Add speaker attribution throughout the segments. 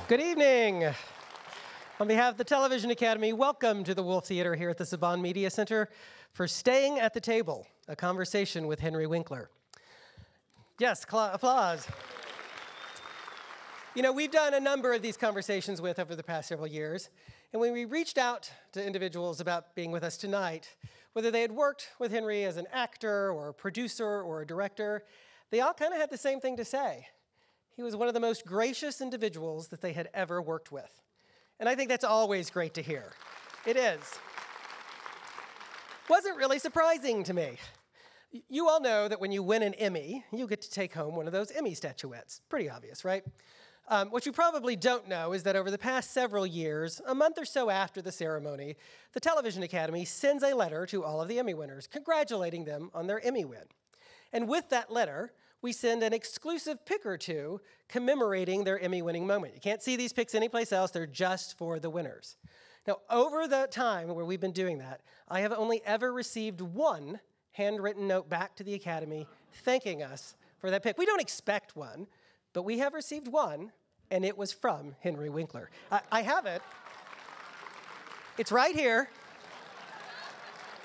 Speaker 1: Good evening. On behalf of the Television Academy, welcome to the Wolf Theater here at the Saban Media Center for Staying at the Table, a conversation with Henry Winkler. Yes, applause. You know, we've done a number of these conversations with over the past several years, and when we reached out to individuals about being with us tonight, whether they had worked with Henry as an actor or a producer or a director, they all kind of had the same thing to say. He was one of the most gracious individuals that they had ever worked with. And I think that's always great to hear. It is. Wasn't really surprising to me. You all know that when you win an Emmy, you get to take home one of those Emmy statuettes. Pretty obvious, right? What you probably don't know is that over the past several years, a month or so after the ceremony, the Television Academy sends a letter to all of the Emmy winners, congratulating them on their Emmy win. And with that letter, we send an exclusive pic or two commemorating their Emmy-winning moment. You can't see these pics anyplace else. They're just for the winners. Now, over the time where we've been doing that, I have only ever received one handwritten note back to the Academy thanking us for that pic. We don't expect one, but we have received one, and it was from Henry Winkler. I have it. It's right here.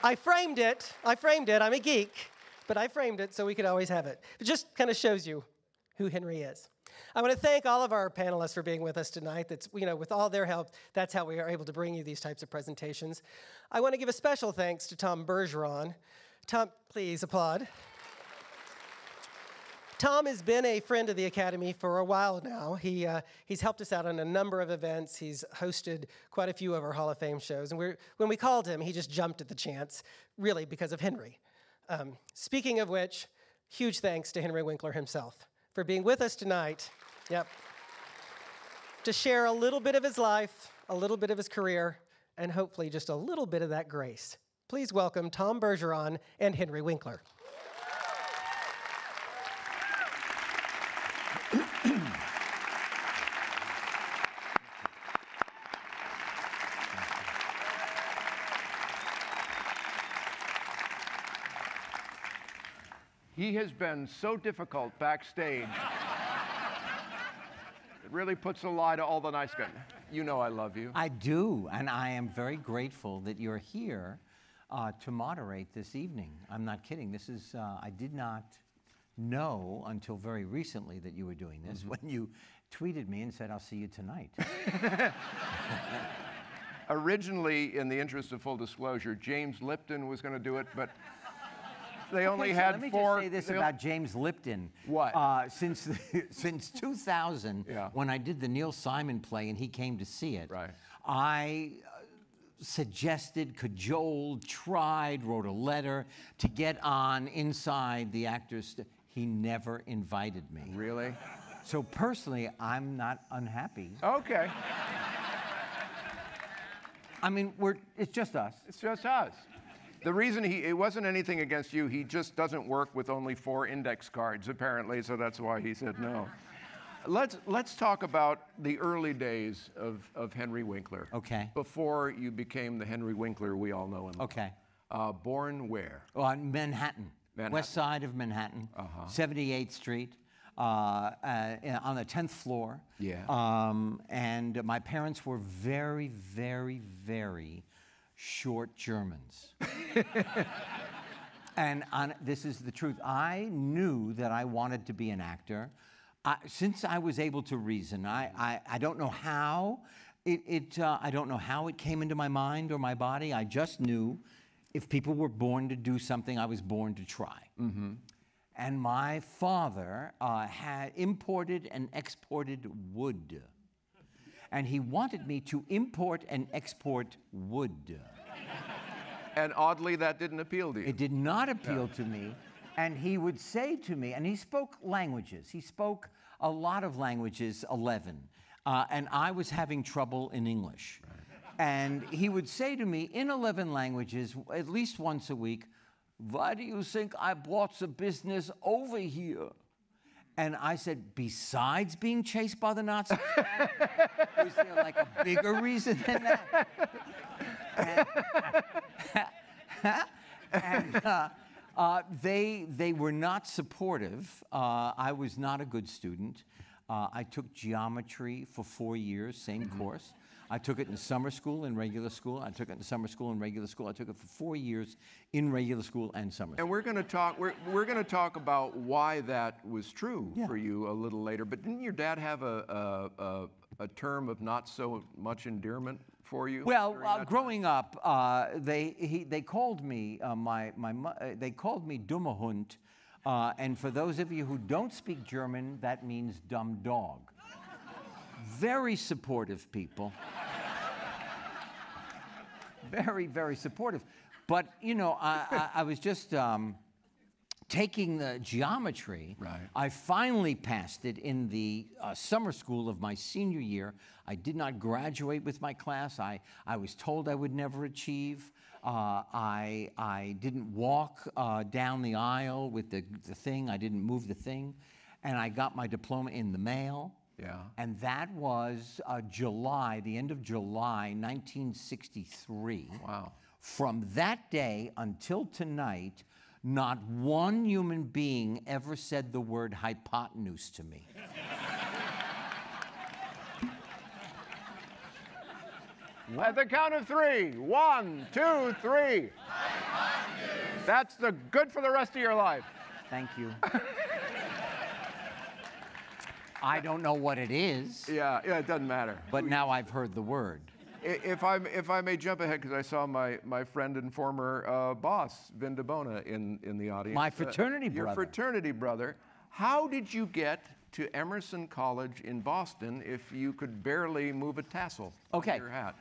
Speaker 1: I framed it. I'm a geek. But I framed it so we could always have it. It just kind of shows you who Henry is. I want to thank all of our panelists for being with us tonight. That's, with all their help, that's how we are able to bring you these types of presentations. I want to give a special thanks to Tom Bergeron. Tom, please applaud. Tom has been a friend of the Academy for a while now. He's helped us out on a number of events. He's hosted quite a few of our Hall of Fame shows. And when we called him, he just jumped at the chance, really because of Henry. Speaking of which, huge thanks to Henry Winkler himself for being with us tonight. Yep. To share a little bit of his life, a little bit of his career, and hopefully just a little bit of that grace. Please welcome Tom Bergeron and Henry Winkler.
Speaker 2: He has been so difficult backstage. It really puts a lie to all the nice guys. You know I love you.
Speaker 3: I do, and I am very grateful that you're here to moderate this evening. I'm not kidding. This is, I did not know until very recently that you were doing this when you tweeted me and said, I'll see you tonight.
Speaker 2: Originally, in the interest of full disclosure, James Lipton was going to do it, but they only had
Speaker 3: let me
Speaker 2: four.
Speaker 3: Just say this about James Lipton.
Speaker 2: What?
Speaker 3: Since 2000, when I did the Neil Simon play and he came to see it,
Speaker 2: right.
Speaker 3: I suggested, cajoled, tried, wrote a letter to get on inside the actors. He never invited me.
Speaker 2: Really?
Speaker 3: So personally, I'm not unhappy.
Speaker 2: Okay.
Speaker 3: I mean, it's just us.
Speaker 2: It's just us. The reason it wasn't anything against you, he just doesn't work with only 4 index cards, apparently, so that's why he said no. Let's talk about the early days of Henry Winkler.
Speaker 3: Okay.
Speaker 2: Before you became the Henry Winkler we all know him.
Speaker 3: Okay.
Speaker 2: Born where?
Speaker 3: On Manhattan, west side of Manhattan, 78th Street, on the 10th floor.
Speaker 2: Yeah.
Speaker 3: And my parents were very, very, very short Germans. And this is the truth. I knew that I wanted to be an actor. Since I was able to reason, I don't know how I don't know how it came into my mind or my body. I just knew if people were born to do something, I was born to try. Mm-hmm. And my father had imported and exported wood. And he wanted me to import and export wood.
Speaker 2: And oddly, that didn't appeal to you.
Speaker 3: It did not appeal to me. And he would say to me, and he spoke languages. He spoke a lot of languages, 11. And I was having trouble in English. Right. And he would say to me in 11 languages, at least once a week, why do you think I brought the business over here? And I said, besides being chased by the Nazis, was there like a bigger reason than that? And they were not supportive. I was not a good student. I took geometry for 4 years, same course. I took it in summer school and regular school. I took it in summer school and regular school. I took it for 4 years in regular school and summer school.
Speaker 2: And we're going to talk. We're going to talk about why that was true for you a little later. But didn't your dad have a term of not so much endearment for you?
Speaker 3: Well, growing up, they called me they called me dummer Hund, and for those of you who don't speak German, that means dumb dog. Very supportive people. Very, very supportive. But, you know, I was just taking the geometry.
Speaker 2: Right.
Speaker 3: I finally passed it in the summer school of my senior year. I did not graduate with my class. I was told I would never achieve. I didn't walk down the aisle with the thing. I didn't move the thing. And I got my diploma in the mail.
Speaker 2: Yeah.
Speaker 3: And that was the end of July, 1963.
Speaker 2: Wow.
Speaker 3: From that day until tonight, not one human being ever said the word hypotenuse to me.
Speaker 2: At the count of 3. 1, 2, 3. That's good for the rest of your life.
Speaker 3: Thank you. I don't know what it is.
Speaker 2: Yeah, it doesn't matter.
Speaker 3: But now I've heard the word.
Speaker 2: If I may jump ahead, because I saw my friend and former boss, Vin DeBona, in the audience.
Speaker 3: My fraternity brother.
Speaker 2: Your fraternity brother. How did you get to Emerson College in Boston if you could barely move a tassel on your hat?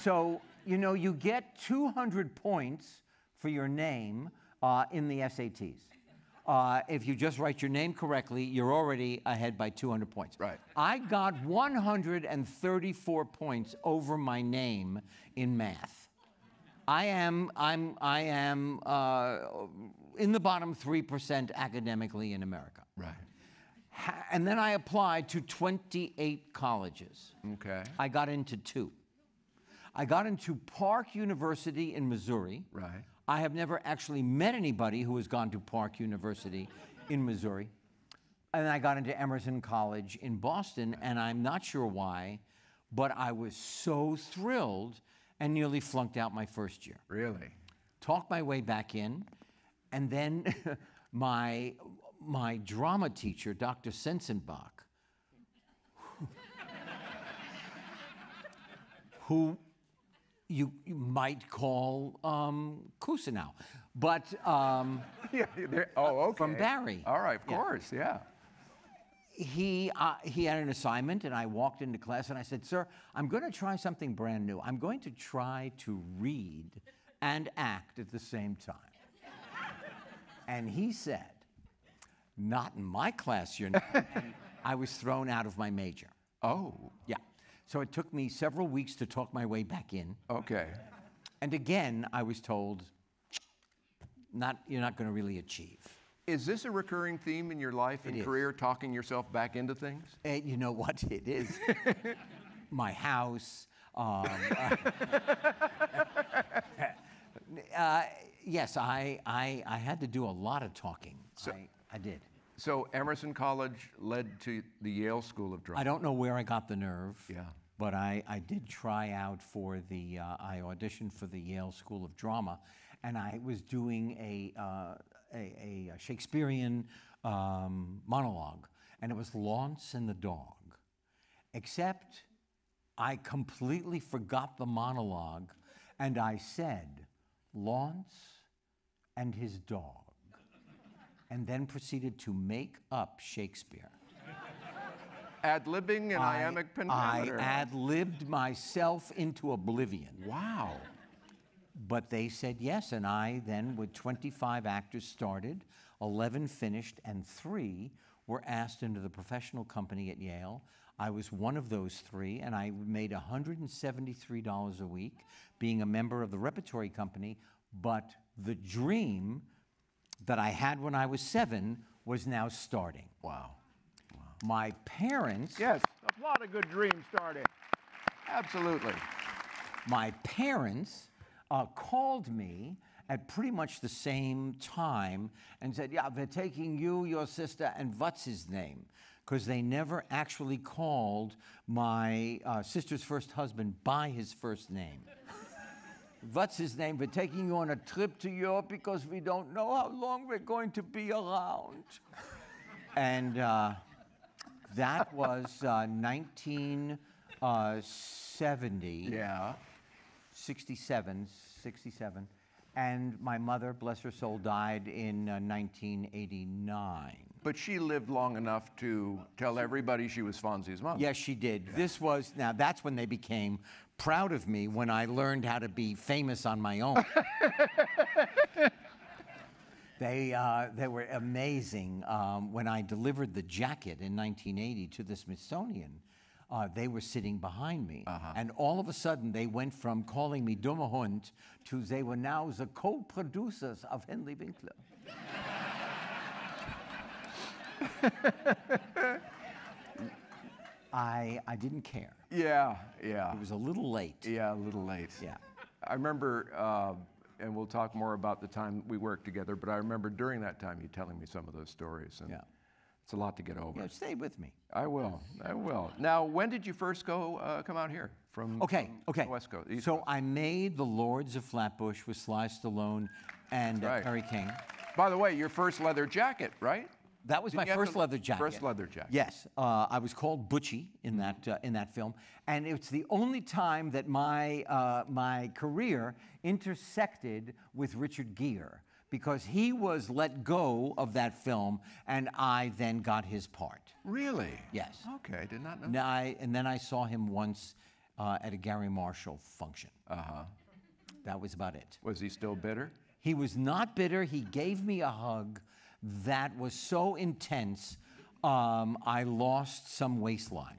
Speaker 3: So, you know, you get 200 points for your name in the SATs. If you just write your name correctly, you're already ahead by 200 points.
Speaker 2: Right.
Speaker 3: I got 134 points over my name in math. I am in the bottom 3% academically in America.
Speaker 2: Right.
Speaker 3: And then I applied to 28 colleges.
Speaker 2: Okay.
Speaker 3: I got into 2. I got into Park University in Missouri.
Speaker 2: Right.
Speaker 3: I have never actually met anybody who has gone to Park University in Missouri. And I got into Emerson College in Boston, and I'm not sure why, but I was so thrilled and nearly flunked out my first year.
Speaker 2: Really?
Speaker 3: Talked my way back in, and then my drama teacher, Dr. Sensenbach, who you might call Kusinau, but
Speaker 2: Yeah. Okay.
Speaker 3: from Barry.
Speaker 2: All right. Of course. Yeah.
Speaker 3: He had an assignment, and I walked into class, and I said, "Sir, I'm going to try something brand new. I'm going to try to read and act at the same time." And he said, "Not in my class, you're not." And I was thrown out of my major.
Speaker 2: Oh.
Speaker 3: Yeah. So it took me several weeks to talk my way back in.
Speaker 2: Okay.
Speaker 3: And again, I was told, you're not going to really achieve.
Speaker 2: Is this a recurring theme in your life and career, talking yourself back into things?
Speaker 3: You know what it is? My house. Yes, I had to do a lot of talking. I did.
Speaker 2: So Emerson College led to the Yale School of Drama.
Speaker 3: I don't know where I got the nerve.
Speaker 2: Yeah.
Speaker 3: But I did try out for I auditioned for the Yale School of Drama, and I was doing a Shakespearean monologue, and it was Launce and the Dog, except I completely forgot the monologue, and I said, Launce and his dog, and then proceeded to make up Shakespeare.
Speaker 2: Ad-libbing and iambic pentameter.
Speaker 3: I ad-libbed myself into oblivion.
Speaker 2: Wow.
Speaker 3: But they said yes, and I then, with 25 actors, started, 11 finished, and 3 were asked into the professional company at Yale. I was one of those 3, and I made $173 a week being a member of the repertory company, but the dream that I had when I was 7 was now starting.
Speaker 2: Wow.
Speaker 3: My parents...
Speaker 2: Yes, applaud a good dream starting. Absolutely.
Speaker 3: My parents called me at pretty much the same time and said, yeah, they're taking you, your sister, and what's his name? because they never actually called my sister's first husband by his first name. What's his name? We're taking you on a trip to Europe because we don't know how long we're going to be around. And that was 1970.
Speaker 2: Yeah.
Speaker 3: 67. And my mother, bless her soul, died in 1989.
Speaker 2: But she lived long enough to tell everybody she was Fonzie's mom.
Speaker 3: Yes, she did.
Speaker 2: Yeah.
Speaker 3: This was, now that's when they became proud of me, when I learned how to be famous on my own. They were amazing. When I delivered the jacket in 1980 to the Smithsonian, they were sitting behind me. And all of a sudden, they went from calling me Dumme Hund to they were now the co-producers of Henry Winkler. I didn't care.
Speaker 2: Yeah, yeah.
Speaker 3: It was a little late.
Speaker 2: Yeah, a little late.
Speaker 3: Yeah.
Speaker 2: I remember, and we'll talk more about the time we worked together, but I remember during that time you telling me some of those stories. And
Speaker 3: Yeah.
Speaker 2: it's a lot to get over.
Speaker 3: Yeah, stay with me.
Speaker 2: I will. Now, when did you first come out here from
Speaker 3: Okay.
Speaker 2: the West Coast? East
Speaker 3: So
Speaker 2: Coast?
Speaker 3: I made The Lords of Flatbush with Sly Stallone and
Speaker 2: Right.
Speaker 3: Perry King.
Speaker 2: By the way, your first leather jacket, right?
Speaker 3: That was
Speaker 2: Didn't you
Speaker 3: my
Speaker 2: have
Speaker 3: first
Speaker 2: to-
Speaker 3: leather jacket.
Speaker 2: First leather jacket.
Speaker 3: Yes, I was called Butchie in that film, and it's the only time that my career intersected with Richard Gere, because he was let go of that film, and I then got his part.
Speaker 2: Really?
Speaker 3: Yes.
Speaker 2: Okay, I did not know.
Speaker 3: And then I saw him once at a Gary Marshall function. That was about it.
Speaker 2: Was he still bitter?
Speaker 3: He was not bitter. He gave me a hug that was so intense, I lost some waistline.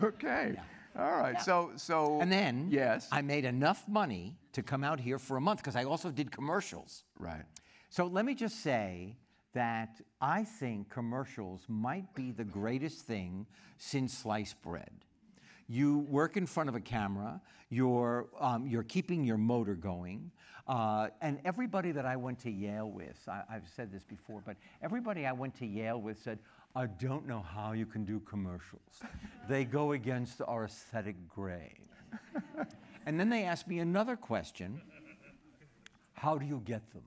Speaker 2: Okay.
Speaker 3: Yeah.
Speaker 2: All right.
Speaker 3: Yeah.
Speaker 2: So.
Speaker 3: And then
Speaker 2: Yes.
Speaker 3: I made enough money to come out here for a month, because I also did commercials.
Speaker 2: Right.
Speaker 3: So let me just say that I think commercials might be the greatest thing since sliced bread. You work in front of a camera, you're keeping your motor going, and everybody that I went to Yale with, I've said this before, but everybody I went to Yale with said, I don't know how you can do commercials. They go against our aesthetic grain. And then they asked me another question, how do you get them?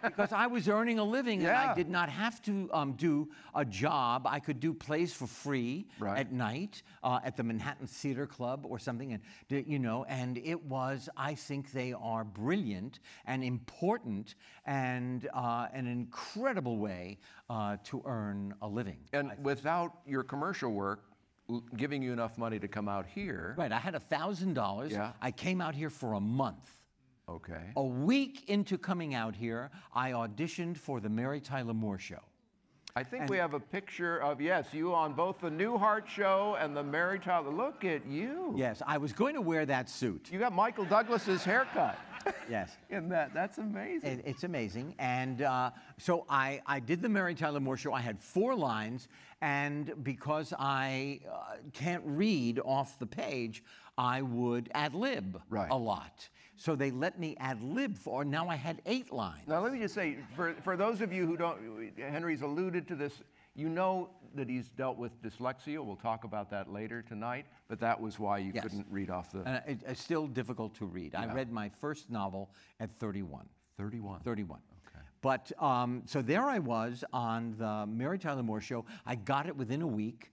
Speaker 3: Because I was earning a living, and I
Speaker 2: Yeah.
Speaker 3: did not have to do a job. I could do plays for free
Speaker 2: Right.
Speaker 3: at night at the Manhattan Theater Club or something, and and it was. I think they are brilliant and important and an incredible way to earn a living.
Speaker 2: And without your commercial work giving you enough money to come out here.
Speaker 3: Right, I had $1,000.
Speaker 2: Yeah.
Speaker 3: I came out here for a month.
Speaker 2: Okay.
Speaker 3: A week into coming out here, I auditioned for the Mary Tyler Moore Show.
Speaker 2: I think we have a picture of, yes, you on both the Newhart Show and the Mary Tyler. Look at you.
Speaker 3: Yes, I was going to wear that suit.
Speaker 2: You got Michael Douglas's haircut.
Speaker 3: Yes.
Speaker 2: In that. That's amazing.
Speaker 3: It's amazing. And so I did the Mary Tyler Moore Show. I had 4 lines, and because I can't read off the page, I would ad-lib a lot. So they let me ad-lib now I had 8 lines.
Speaker 2: Now, let me just say, for those of you who don't, Henry's alluded to this, you know that he's dealt with dyslexia. We'll talk about that later tonight, but that was why you couldn't read off the...
Speaker 3: And it's still difficult to read. I read my first novel at 31.
Speaker 2: 31.
Speaker 3: 31.
Speaker 2: Okay.
Speaker 3: But, so there I was on the Mary Tyler Moore Show. I got it within a week.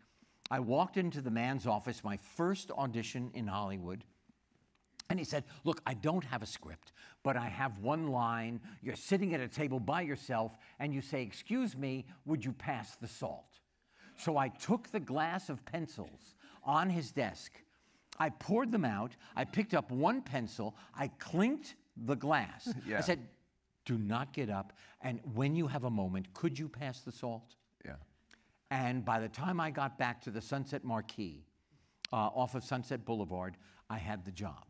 Speaker 3: I walked into the man's office, my first audition in Hollywood, and he said, look, I don't have a script, but I have 1 line. You're sitting at a table by yourself, and you say, excuse me, would you pass the salt? So I took the glass of pencils on his desk. I poured them out. I picked up 1 pencil. I clinked the glass. I said, do not get up. And when you have a moment, could you pass the salt?
Speaker 2: Yeah.
Speaker 3: And by the time I got back to the Sunset Marquee off of Sunset Boulevard, I had the job.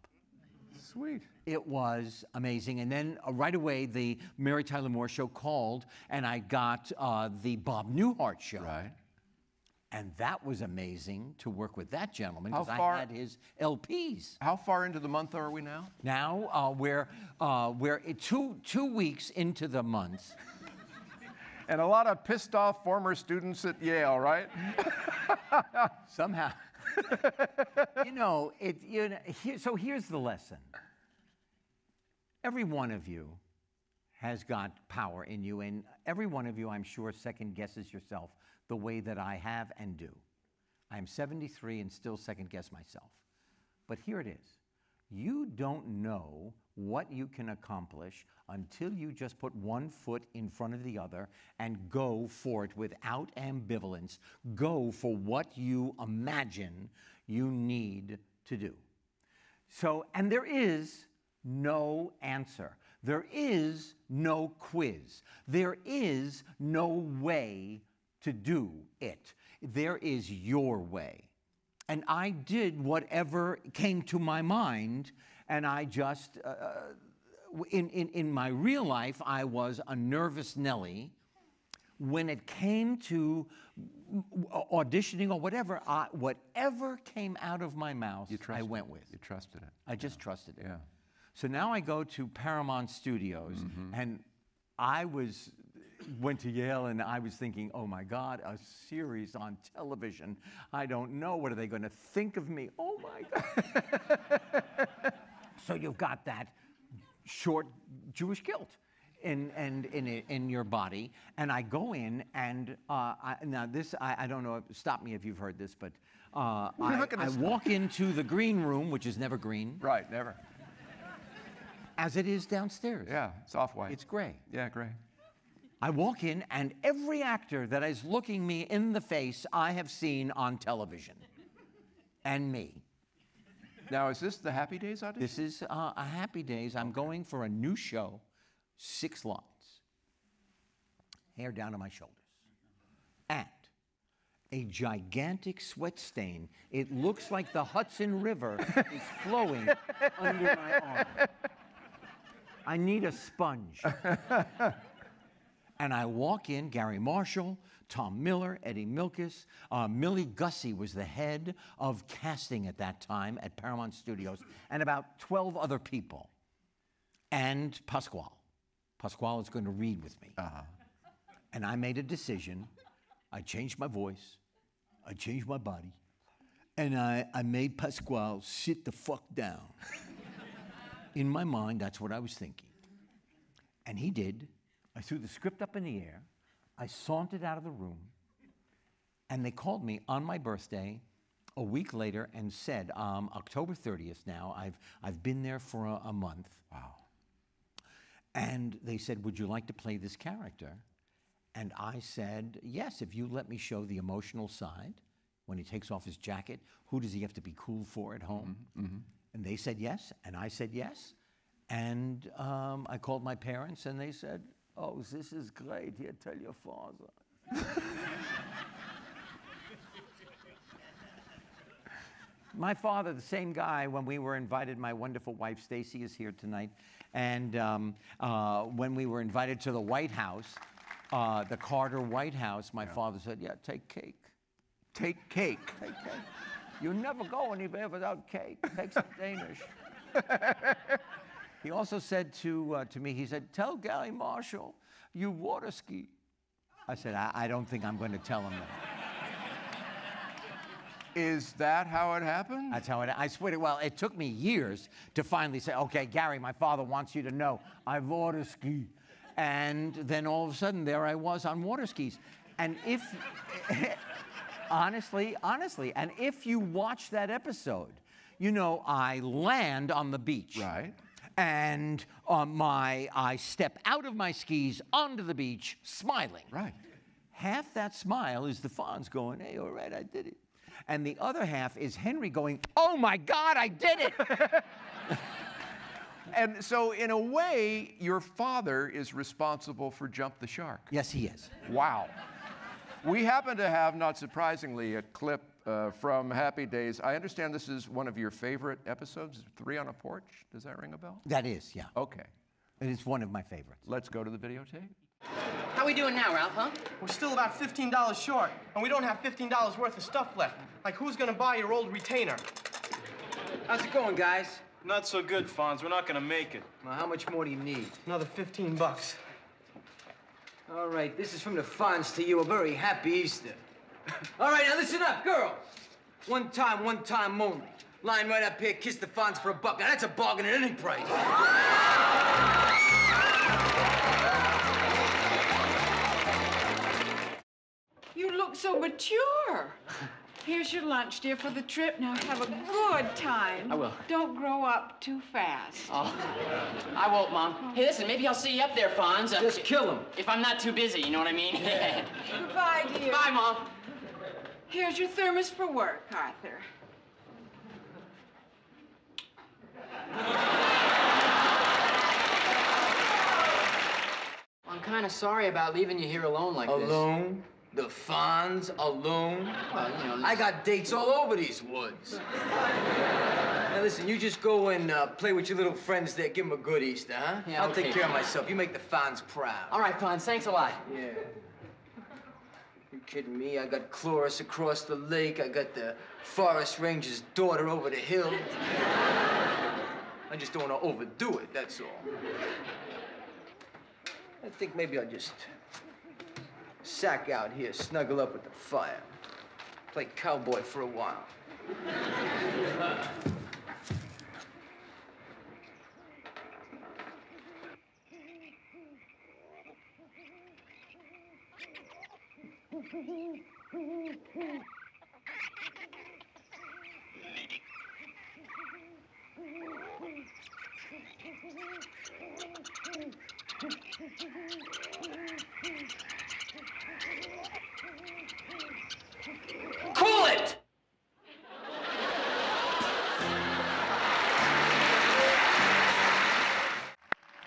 Speaker 2: Sweet.
Speaker 3: It was amazing. And then right away, the Mary Tyler Moore Show called, and I got the Bob Newhart Show.
Speaker 2: Right.
Speaker 3: And that was amazing to work with that gentleman
Speaker 2: How
Speaker 3: because
Speaker 2: far-
Speaker 3: I had his LPs.
Speaker 2: How far into the month are we now?
Speaker 3: Now we're 2 weeks into the month.
Speaker 2: And a lot of pissed off former students at Yale, right?
Speaker 3: Somehow, so here's the lesson. Every one of you has got power in you, and every one of you, I'm sure, second guesses yourself the way that I have and do. I am 73 and still second guess myself. But here it is. You don't know what you can accomplish until you just put one foot in front of the other and go for it without ambivalence. Go for what you imagine you need to do. So, and there is no answer. There is no quiz. There is no way to do it. There is your way. And I did whatever came to my mind, and I just, in my real life, I was a nervous Nelly. When it came to auditioning or whatever, whatever came out of my mouth, I went with.
Speaker 2: You trusted it.
Speaker 3: I just trusted it.
Speaker 2: Yeah.
Speaker 3: So now I go to Paramount Studios, and went to Yale, and I was thinking, oh my God, a series on television. I don't know, what are they going to think of me? Oh my God. So you've got that short Jewish guilt in your body, and I go in, and I don't know, stop me if you've heard this, but I walk into the green room, which is never green.
Speaker 2: Right, never.
Speaker 3: As it is downstairs.
Speaker 2: Yeah, it's off-white.
Speaker 3: It's gray.
Speaker 2: Yeah, gray.
Speaker 3: I walk in, and every actor that is looking me in the face, I have seen on television. And me.
Speaker 2: Now, is this the Happy Days audition?
Speaker 3: This is a Happy Days. I'm going for a new show, 6 lines. Hair down to my shoulders. And a gigantic sweat stain. It looks like the Hudson River is flowing under my arm. I need a sponge. And I walk in, Gary Marshall, Tom Miller, Eddie Milkis, Millie Gussie was the head of casting at that time at Paramount Studios, and about 12 other people. And Pasquale. Pasquale is going to read with me. And I made a decision. I changed my voice. I changed my body. And I made Pasquale sit the fuck down. In my mind, that's what I was thinking. And he did. I threw the script up in the air. I sauntered out of the room. And they called me on my birthday a week later and said, October 30th now, I've been there for a month. Wow. And they said, would you like to play this character? And I said, yes, if you let me show the emotional side. When he takes off his jacket, who does he have to be cool for at home? And they said yes, and I said yes. And I called my parents, and they said, oh, this is great. Here, tell your father. My father, the same guy, when we were invited, my wonderful wife, Stacy, is here tonight. And when we were invited to the White House, the Carter White House, my father said, yeah, take cake.
Speaker 2: Take cake.
Speaker 3: Take cake. You never go anywhere without cake. Take some Danish. He also said to me, he said, tell Gary Marshall you water ski. I said, I don't think I'm going to tell him that.
Speaker 2: Is that how it happened?
Speaker 3: That's how I swear to, well, it took me years to finally say, okay, Gary, my father wants you to know I water ski. And then all of a sudden, there I was on water skis. And if, honestly, and if you watch that episode, you know, I land on the beach.
Speaker 2: Right.
Speaker 3: And I step out of my skis onto the beach, smiling.
Speaker 2: Right.
Speaker 3: Half that smile is the Fonz going, hey, all right, I did it. And the other half is Henry going, oh my God, I did it.
Speaker 2: And so, in a way, your father is responsible for Jump the Shark.
Speaker 3: Yes, he is.
Speaker 2: Wow. We happen to have, not surprisingly, a clip from Happy Days. I understand this is one of your favorite episodes, 3 on a Porch. Does that ring a bell?
Speaker 3: That is, yeah.
Speaker 2: Okay.
Speaker 3: It is one of my favorites.
Speaker 2: Let's go to the videotape.
Speaker 4: How we doing now, Ralph, huh?
Speaker 5: We're still about $15 short, and we don't have $15 worth of stuff left. Like, who's gonna buy your old retainer?
Speaker 6: How's it going, guys?
Speaker 7: Not so good, Fonz. We're not gonna make it.
Speaker 6: Well, how much more do you need?
Speaker 5: Another 15 bucks.
Speaker 6: All right, this is from the Fonz to you. A very happy Easter. All right, now listen up, girls. One time only. Line right up here, kiss the Fonz for $1. Now that's a bargain at any price.
Speaker 8: You look so mature. Here's your lunch, dear, for the trip. Now have a good time.
Speaker 4: I will.
Speaker 8: Don't grow up too fast.
Speaker 4: Oh, I won't, Mom. Hey, listen, maybe I'll see you up there, Fonz.
Speaker 6: Just kill him.
Speaker 4: If I'm not too busy, you know what I mean?
Speaker 8: Goodbye, dear.
Speaker 4: Bye, Mom.
Speaker 8: Here's your thermos for work, Arthur.
Speaker 4: I'm kind of sorry about leaving you here alone like this.
Speaker 6: Alone? The Fonz alone?
Speaker 4: Well, you know,
Speaker 6: I got dates all over these woods. Now listen, you just go and play with your little friends there. Give them a good Easter, huh?
Speaker 4: Yeah,
Speaker 6: I'll
Speaker 4: okay.
Speaker 6: take care of myself. You make the Fonz proud.
Speaker 4: All right, Fonz, thanks a lot.
Speaker 6: Yeah. You kidding me? I got Cloris across the lake. I got the Forest Ranger's daughter over the hill. I just don't want to overdo it, that's all. I think maybe I'll just sack out here, snuggle up with the fire, play cowboy for a while.
Speaker 4: Cool it!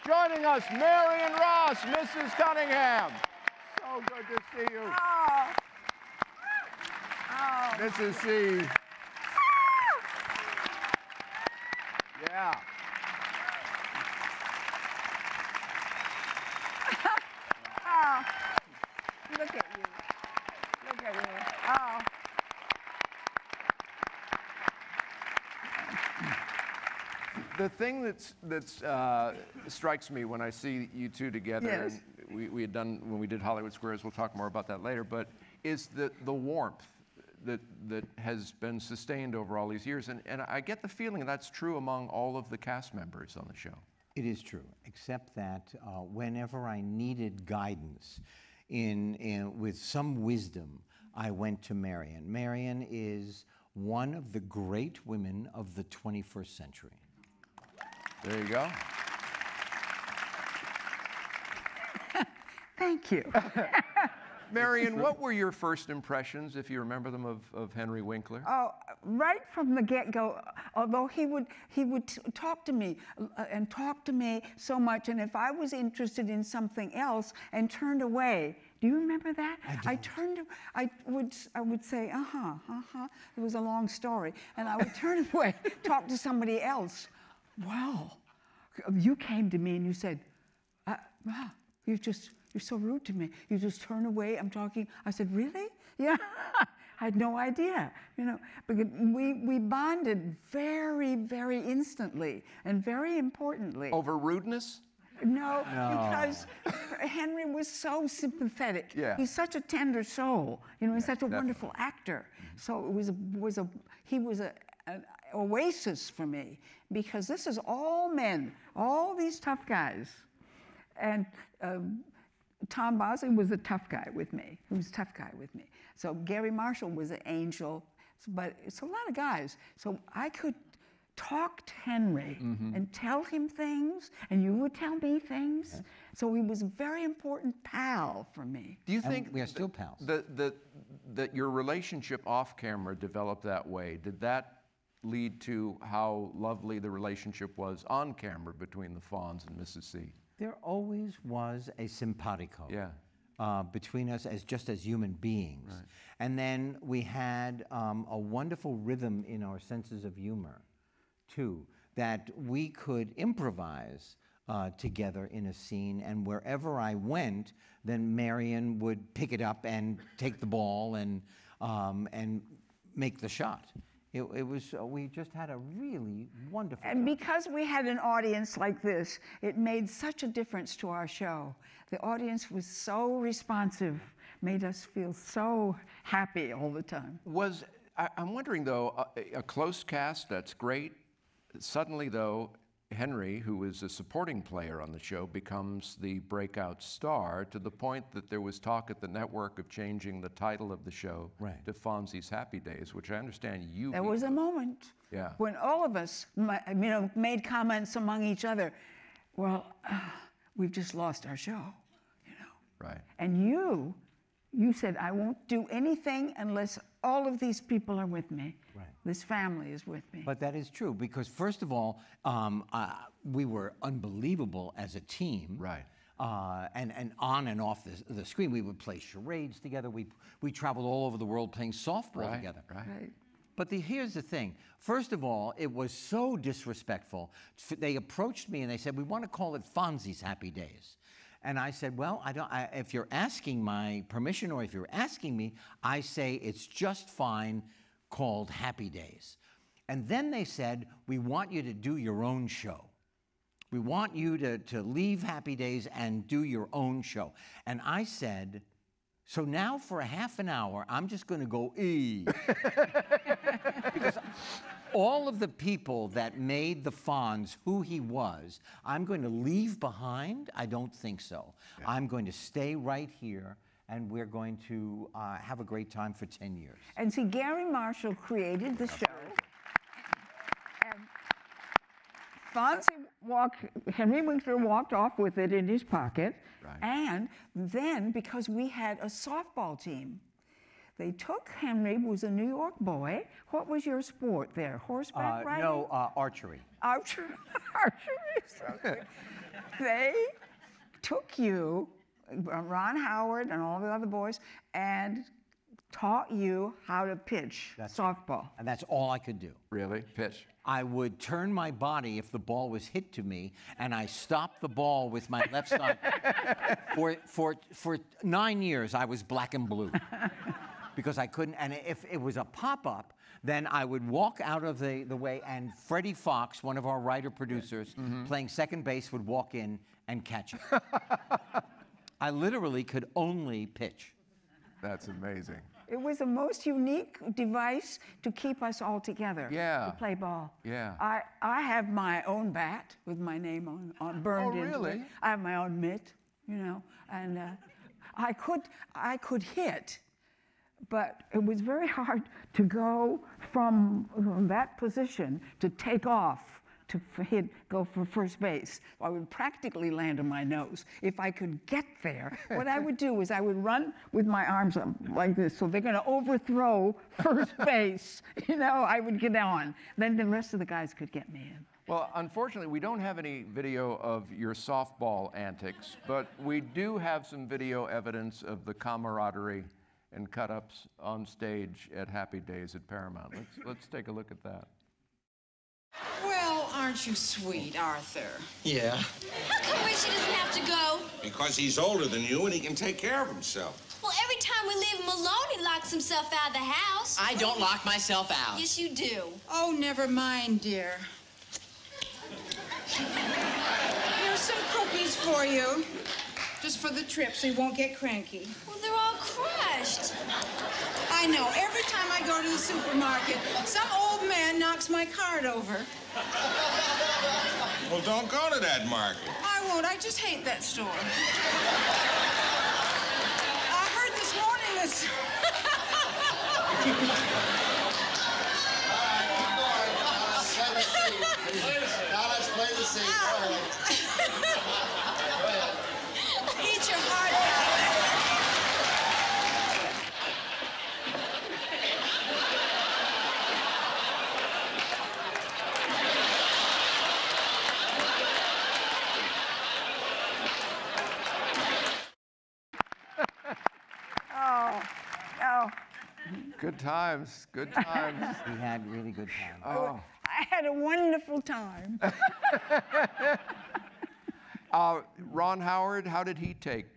Speaker 2: Joining us, Marion Ross, Mrs. Cunningham. So good to see you. Mrs. C. Yeah.
Speaker 8: Oh, look at you. Look at you. Oh.
Speaker 2: The thing that strikes me when I see you two together,
Speaker 8: Yes.
Speaker 2: and we had done when we did Hollywood Squares, we'll talk more about that later, but is the warmth that has been sustained over all these years. And I get the feeling that's true among all of the cast members on the show.
Speaker 3: It is true, except that whenever I needed guidance with some wisdom, I went to Marion. Marion is one of the great women of the 21st century.
Speaker 2: There you go.
Speaker 8: Thank you.
Speaker 2: Marion, what were your first impressions, if you remember them, of Henry Winkler?
Speaker 8: Oh, right from the get-go, although he would talk to me and talk to me so much, and if I was interested in something else and turned away, do you remember that? I would say, it was a long story, and I would turn away, talk to somebody else. Wow, you came to me and you said, you're so rude to me. You just turn away, I'm talking. I said, really? Yeah, I had no idea, you know, because we bonded very, very instantly and very importantly.
Speaker 2: Over rudeness?
Speaker 8: No, because Henry was so sympathetic.
Speaker 2: Yeah.
Speaker 8: He's such a tender soul. You know, he's such a wonderful actor. So he was an oasis for me, because this is all men, all these tough guys. And Tom Bosley was a tough guy with me. He was a tough guy with me. So Gary Marshall was an angel, but it's a lot of guys. So I could talk to Henry and tell him things, and you would tell me things. So he was a very important pal for me.
Speaker 2: Do you think
Speaker 3: we are still pals?
Speaker 2: That your relationship off camera developed that way? Did that lead to how lovely the relationship was on camera between the Fonz and Mrs. C?
Speaker 3: There always was a simpatico
Speaker 2: Yeah.
Speaker 3: between us just as human beings.
Speaker 2: Right.
Speaker 3: And then we had a wonderful rhythm in our senses of humor, too, that we could improvise together in a scene, and wherever I went, then Marion would pick it up and take the ball and make the shot. It was, we just had a really wonderful
Speaker 8: And
Speaker 3: time.
Speaker 8: because we had an audience like this, it made such a difference to our show. The audience was so responsive, made us feel so happy all the time.
Speaker 2: I'm wondering though, a close cast, that's great. Suddenly though, Henry, who is a supporting player on the show, becomes the breakout star, to the point that there was talk at the network of changing the title of the show to Fonzie's Happy Days, which I understand you...
Speaker 8: There was a moment when all of us made comments among each other. Well, we've just lost our show, you know.
Speaker 2: Right.
Speaker 8: And you said, I won't do anything unless all of these people are with me.
Speaker 3: Right.
Speaker 8: This family is with me.
Speaker 3: But that is true, because first of all, we were unbelievable as a team.
Speaker 2: Right.
Speaker 3: And on and off the screen, we would play charades together. We traveled all over the world playing softball together.
Speaker 8: Right.
Speaker 3: But here's the thing. First of all, it was so disrespectful. They approached me and they said, we want to call it Fonzie's Happy Days. And I said, well, if you're asking my permission, or if you're asking me, I say it's just fine called Happy Days. And then they said, we want you to do your own show. We want you to leave Happy Days and do your own show. And I said, so now for a half an hour, I'm just going to go E. Because all of the people that made the Fonz who he was, I'm going to leave behind? I don't think so. Yeah. I'm going to stay right here, and we're going to have a great time for 10 years.
Speaker 8: And see, Gary Marshall created the show. And Henry Winkler walked off with it in his pocket.
Speaker 2: Right.
Speaker 8: And then, because we had a softball team, they took Henry, who was a New York boy. What was your sport there? Horseback riding?
Speaker 3: No, archery.
Speaker 8: Archery. They took you, Ron Howard and all the other boys, and taught you how to pitch softball.
Speaker 3: And that's all I could do.
Speaker 2: Really? Pitch?
Speaker 3: I would turn my body if the ball was hit to me, and I stopped the ball with my left side. For 9 years, I was black and blue. Because I couldn't, and if it was a pop-up, then I would walk out of the way, and Freddie Fox, one of our writer-producers, playing second base, would walk in and catch it. I literally could only pitch.
Speaker 2: That's amazing.
Speaker 8: It was the most unique device to keep us all together.
Speaker 2: Yeah.
Speaker 8: To play ball.
Speaker 2: Yeah.
Speaker 8: I have my own bat with my name on burned into it.
Speaker 2: Really?
Speaker 8: I have my own mitt, you know, and I could hit. But it was very hard to go from that position to take off to go for first base. I would practically land on my nose. If I could get there, what I would do is I would run with my arms up like this, so they're going to overthrow first base. You know, I would get on. Then the rest of the guys could get me in.
Speaker 2: Well, unfortunately, we don't have any video of your softball antics, but we do have some video evidence of the camaraderie and cut-ups on stage at Happy Days at Paramount. Let's take a look at that.
Speaker 9: Well, aren't you sweet, Arthur?
Speaker 10: Yeah.
Speaker 11: How come Richie doesn't have to go?
Speaker 10: Because he's older than you and he can take care of himself.
Speaker 11: Well, every time we leave him alone, he locks himself out of the house.
Speaker 4: I don't lock myself out.
Speaker 11: Yes, you do.
Speaker 9: Oh, never mind, dear. Here's some cookies for you. Just for the trip, so you won't get cranky.
Speaker 11: Well, they're all crushed.
Speaker 9: I know. Every time I go to the supermarket, some old man knocks my cart over.
Speaker 10: Well, don't go to that market.
Speaker 9: I won't. I just hate that store. I heard this morning this...
Speaker 12: Now let's play the scene. Go ahead.
Speaker 9: Eat your heart out.
Speaker 8: Oh.
Speaker 2: Good times, good times.
Speaker 3: We had really good times.
Speaker 2: Oh.
Speaker 8: I had a wonderful time.
Speaker 2: Ron Howard, how did he take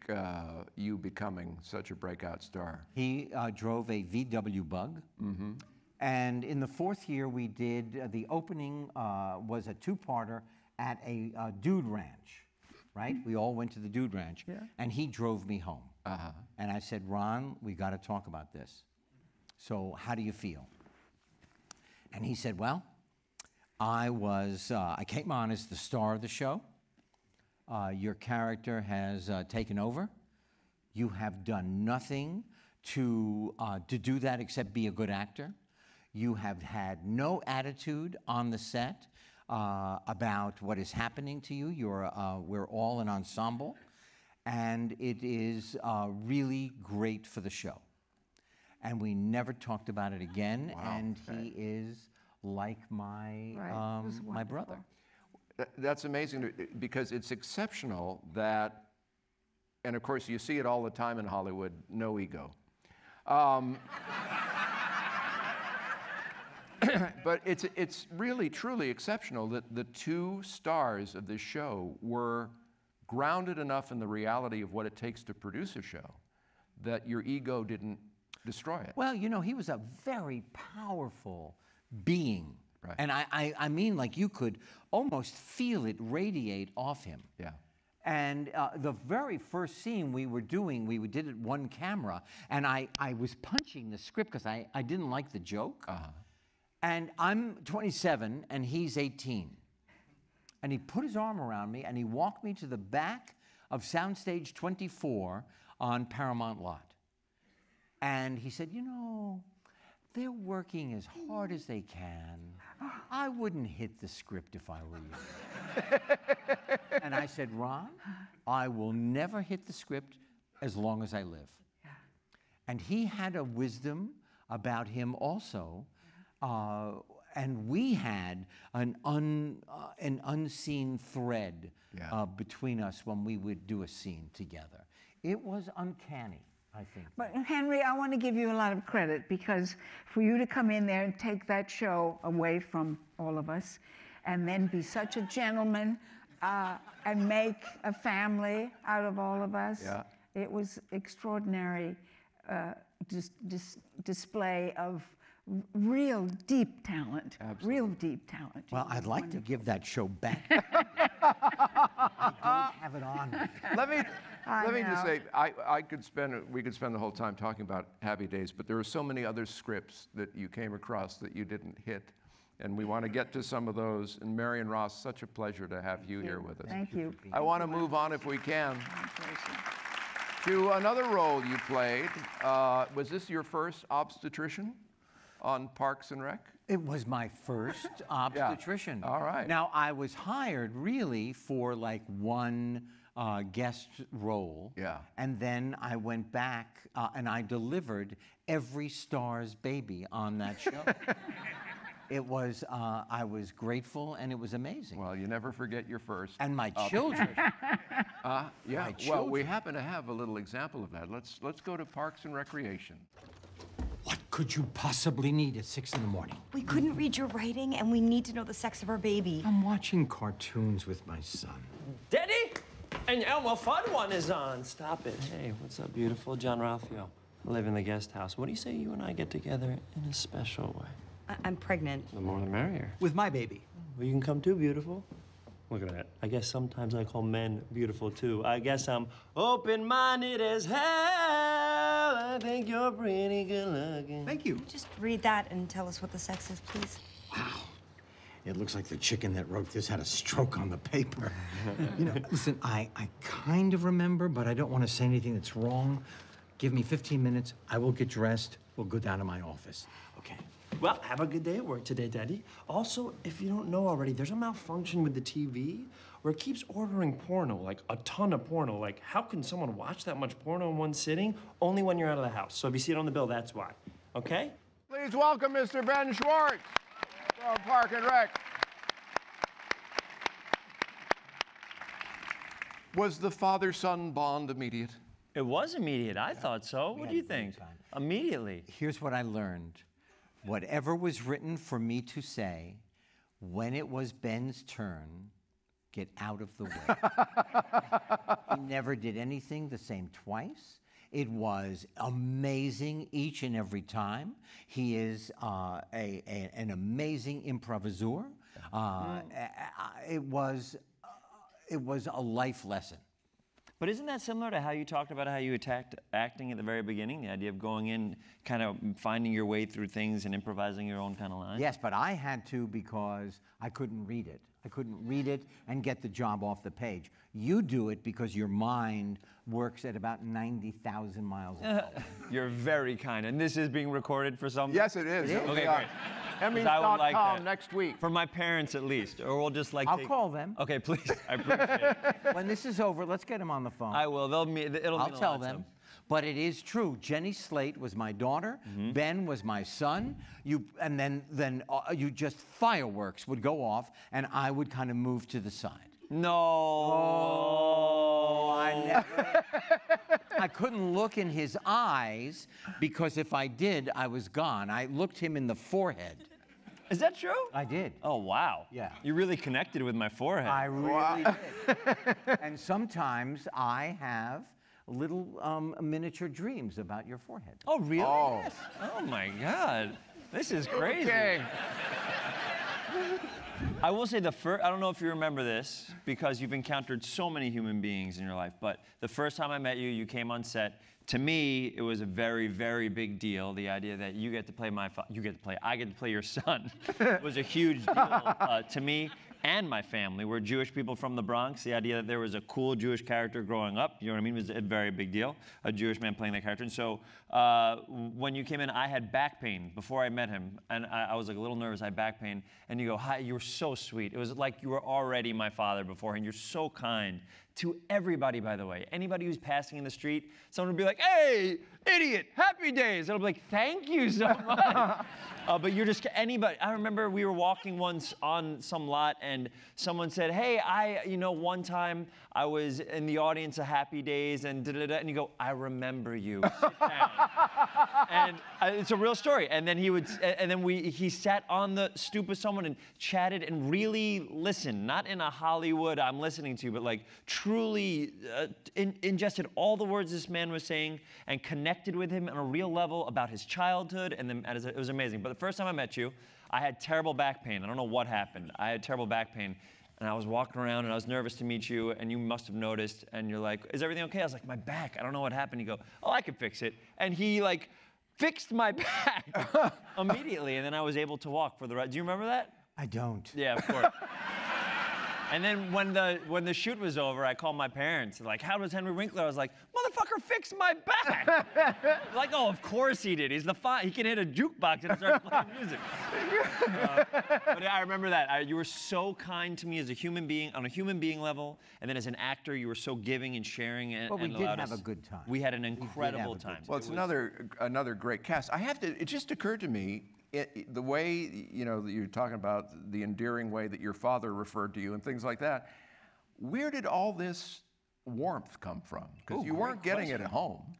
Speaker 2: you becoming such a breakout star?
Speaker 3: He drove a VW Bug.
Speaker 2: Mm-hmm.
Speaker 3: And in the 4th year, we did, the opening was a 2-parter at a dude ranch, right? We all went to the dude ranch.
Speaker 8: Yeah.
Speaker 3: And he drove me home.
Speaker 2: Uh-huh.
Speaker 3: And I said, Ron, we got to talk about this. So how do you feel? And he said, well, I came on as the star of the show. Your character has taken over. You have done nothing to do that except be a good actor. You have had no attitude on the set about what is happening to you. We're all an ensemble, and it is really great for the show. And we never talked about it again, and he is like my brother.
Speaker 2: That's amazing because it's exceptional that, and of course you see it all the time in Hollywood, no ego. But it's really, truly exceptional that the 2 stars of this show were grounded enough in the reality of what it takes to produce a show that your ego didn't destroy it.
Speaker 3: Well, you know, he was a very powerful being.
Speaker 2: Right.
Speaker 3: And I mean, like, you could almost feel it radiate off him.
Speaker 2: Yeah.
Speaker 3: And the very first scene we were doing, we did it one camera, and I was punching the script because I didn't like the joke.
Speaker 2: Uh-huh.
Speaker 3: And I'm 27, and he's 18. And he put his arm around me, and he walked me to the back of Soundstage 24 on Paramount Lot. And he said, you know, they're working as hard as they can. I wouldn't hit the script if I were you. And I said, Ron, I will never hit the script as long as I live. Yeah. And he had a wisdom about him also, and we had an unseen thread between us when we would do a scene together. It was uncanny, I think.
Speaker 8: But Henry, I want to give you a lot of credit because for you to come in there and take that show away from all of us and then be such a gentleman and make a family out of all of us, it was extraordinary display of real deep talent.
Speaker 2: Absolutely.
Speaker 8: Real deep talent.
Speaker 3: Well, I'd like to give that show back. I don't have it on.
Speaker 2: Let me just say, we could spend the whole time talking about Happy Days, but there are so many other scripts that you came across that you didn't hit, and we want to get to some of those. And Marion Ross, such a pleasure to have you here with us.
Speaker 8: Thank you.
Speaker 2: I want to move on, if we can, to another role you played. Was this your first obstetrician on Parks and Rec?
Speaker 3: It was my first obstetrician.
Speaker 2: All right.
Speaker 3: Now, I was hired really for like one guest role.
Speaker 2: Yeah.
Speaker 3: And then I went back and I delivered every star's baby on that show. It was, I was grateful and it was amazing.
Speaker 2: Well, you never forget your first.
Speaker 3: And my children.
Speaker 2: Yeah,
Speaker 3: My
Speaker 2: well, we
Speaker 3: children.
Speaker 2: happen to have a little example of that. Let's go to Parks and Recreation.
Speaker 13: What could you possibly need at 6 in the morning?
Speaker 14: We couldn't read your writing, and we need to know the sex of our baby.
Speaker 13: I'm watching cartoons with my son.
Speaker 15: Daddy? And Elmo Fun One is on. Stop it. Hey, what's up, beautiful? John Ralphio. I live in the guest house. What do you say you and I get together in a special way?
Speaker 14: I'm pregnant.
Speaker 15: The more the merrier.
Speaker 13: With my baby.
Speaker 15: Well, you can come too, beautiful. Look at that. I guess sometimes I call men beautiful, too. I guess I'm open-minded as hell. I think you're pretty good looking.
Speaker 13: Thank you.
Speaker 14: Can you just read that and tell us what the sex is, please?
Speaker 13: Wow. It looks like the chicken that wrote this had a stroke on the paper. You know, listen, I kind of remember, but I don't want to say anything that's wrong. Give me 15 minutes. I will get dressed. We'll go down to my office. Okay.
Speaker 15: Well, have a good day at work today, Daddy. Also, if you don't know already, there's a malfunction with the TV where it keeps ordering porno, like a ton of porno. Like, how can someone watch that much porno in one sitting? Only when you're out of the house. So if you see it on the bill, that's why. Okay?
Speaker 2: Please welcome Mr. Ben Schwartz from Park and Rec. Was the father-son bond immediate?
Speaker 15: It was immediate. I thought so. What do you think? Immediately.
Speaker 3: Here's what I learned. Whatever was written for me to say, when it was Ben's turn, get out of the way. He never did anything the same twice. It was amazing each and every time. He is an amazing improvisateur. It was a life lesson.
Speaker 16: But isn't that similar to how you talked about how you attacked acting at the very beginning? The idea of going in, kind of finding your way through things and improvising your own kind of lines?
Speaker 3: Yes, but I had to because I couldn't read it. I couldn't read it and get the job off the page. You do it because your mind works at about 90,000 miles an hour.
Speaker 16: You're very kind. And this is being recorded for something?
Speaker 2: Yes, it is.
Speaker 16: Okay, great.
Speaker 2: Emmys.com next week.
Speaker 16: For my parents, at least. Or we'll just like
Speaker 3: I'll call them.
Speaker 16: Okay, please. I appreciate it.
Speaker 3: When this is over, let's get them on the phone.
Speaker 16: I will. It'll mean
Speaker 3: I'll
Speaker 16: a
Speaker 3: tell
Speaker 16: lot to
Speaker 3: them. But it is true. Jenny Slate was my daughter. Ben was my son. And then you just fireworks would go off, and I would kind of move to the side.
Speaker 16: No.
Speaker 3: Oh, I couldn't look in his eyes because if I did, I was gone. I looked him in the forehead.
Speaker 16: Is that true?
Speaker 3: I did.
Speaker 16: Oh, wow.
Speaker 3: Yeah.
Speaker 16: You really connected with my forehead.
Speaker 3: I really did. And sometimes I have little miniature dreams about your forehead.
Speaker 16: Oh, really?
Speaker 2: Oh.
Speaker 16: Yes. Oh, my God. This is crazy.
Speaker 2: Okay.
Speaker 16: I will say I don't know if you remember this because you've encountered so many human beings in your life, but the first time I met you, you came on set. To me, it was a very, very big deal. The idea that you get to play I get to play your son was a huge deal to me and my family. We're Jewish people from the Bronx. The idea that there was a cool Jewish character growing up, you know what I mean, was a very big deal. A Jewish man playing that character. And so when you came in, I had back pain before I met him. And I was like a little nervous, I had back pain. And you go, hi, you were so sweet. It was like you were already my father beforehand. You're so kind to everybody, by the way. Anybody who's passing in the street, someone would be like, hey, idiot, happy days. And I'll be like, thank you so much. But you're just anybody. I remember we were walking once on some lot and someone said, hey, one time I was in the audience of Happy Days and da-da-da, and you go, I remember you. Sit down. And it's a real story. And then he sat on the stoop with someone and chatted and really listened, not in a Hollywood, I'm listening to you, but like truly ingested all the words this man was saying and connected with him on a real level about his childhood. And then it was amazing. But the first time I met you, I had terrible back pain. I don't know what happened. I had terrible back pain. And I was walking around and I was nervous to meet you and you must have noticed and you're like, is everything okay? I was like, my back, I don't know what happened. You go, oh, I can fix it. And he like fixed my back immediately and then I was able to walk for the rest. Do you remember that?
Speaker 3: I don't.
Speaker 16: Yeah, of course. And then when the shoot was over, I called my parents. Like, how does Henry Winkler? I was like, motherfucker fixed my back. Like, oh, of course he did. He can hit a jukebox and start playing music. But I remember that. You were so kind to me as a human being, on a human being level, and then as an actor, you were so giving and sharing and
Speaker 3: we did
Speaker 16: allowed
Speaker 3: have
Speaker 16: us.
Speaker 3: a good time.
Speaker 16: We had an incredible time.
Speaker 2: Well, it's another great cast. It just occurred to me, the way, you're talking about the endearing way that your father referred to you and things like that, where did all this warmth come from? Because you weren't getting it at home.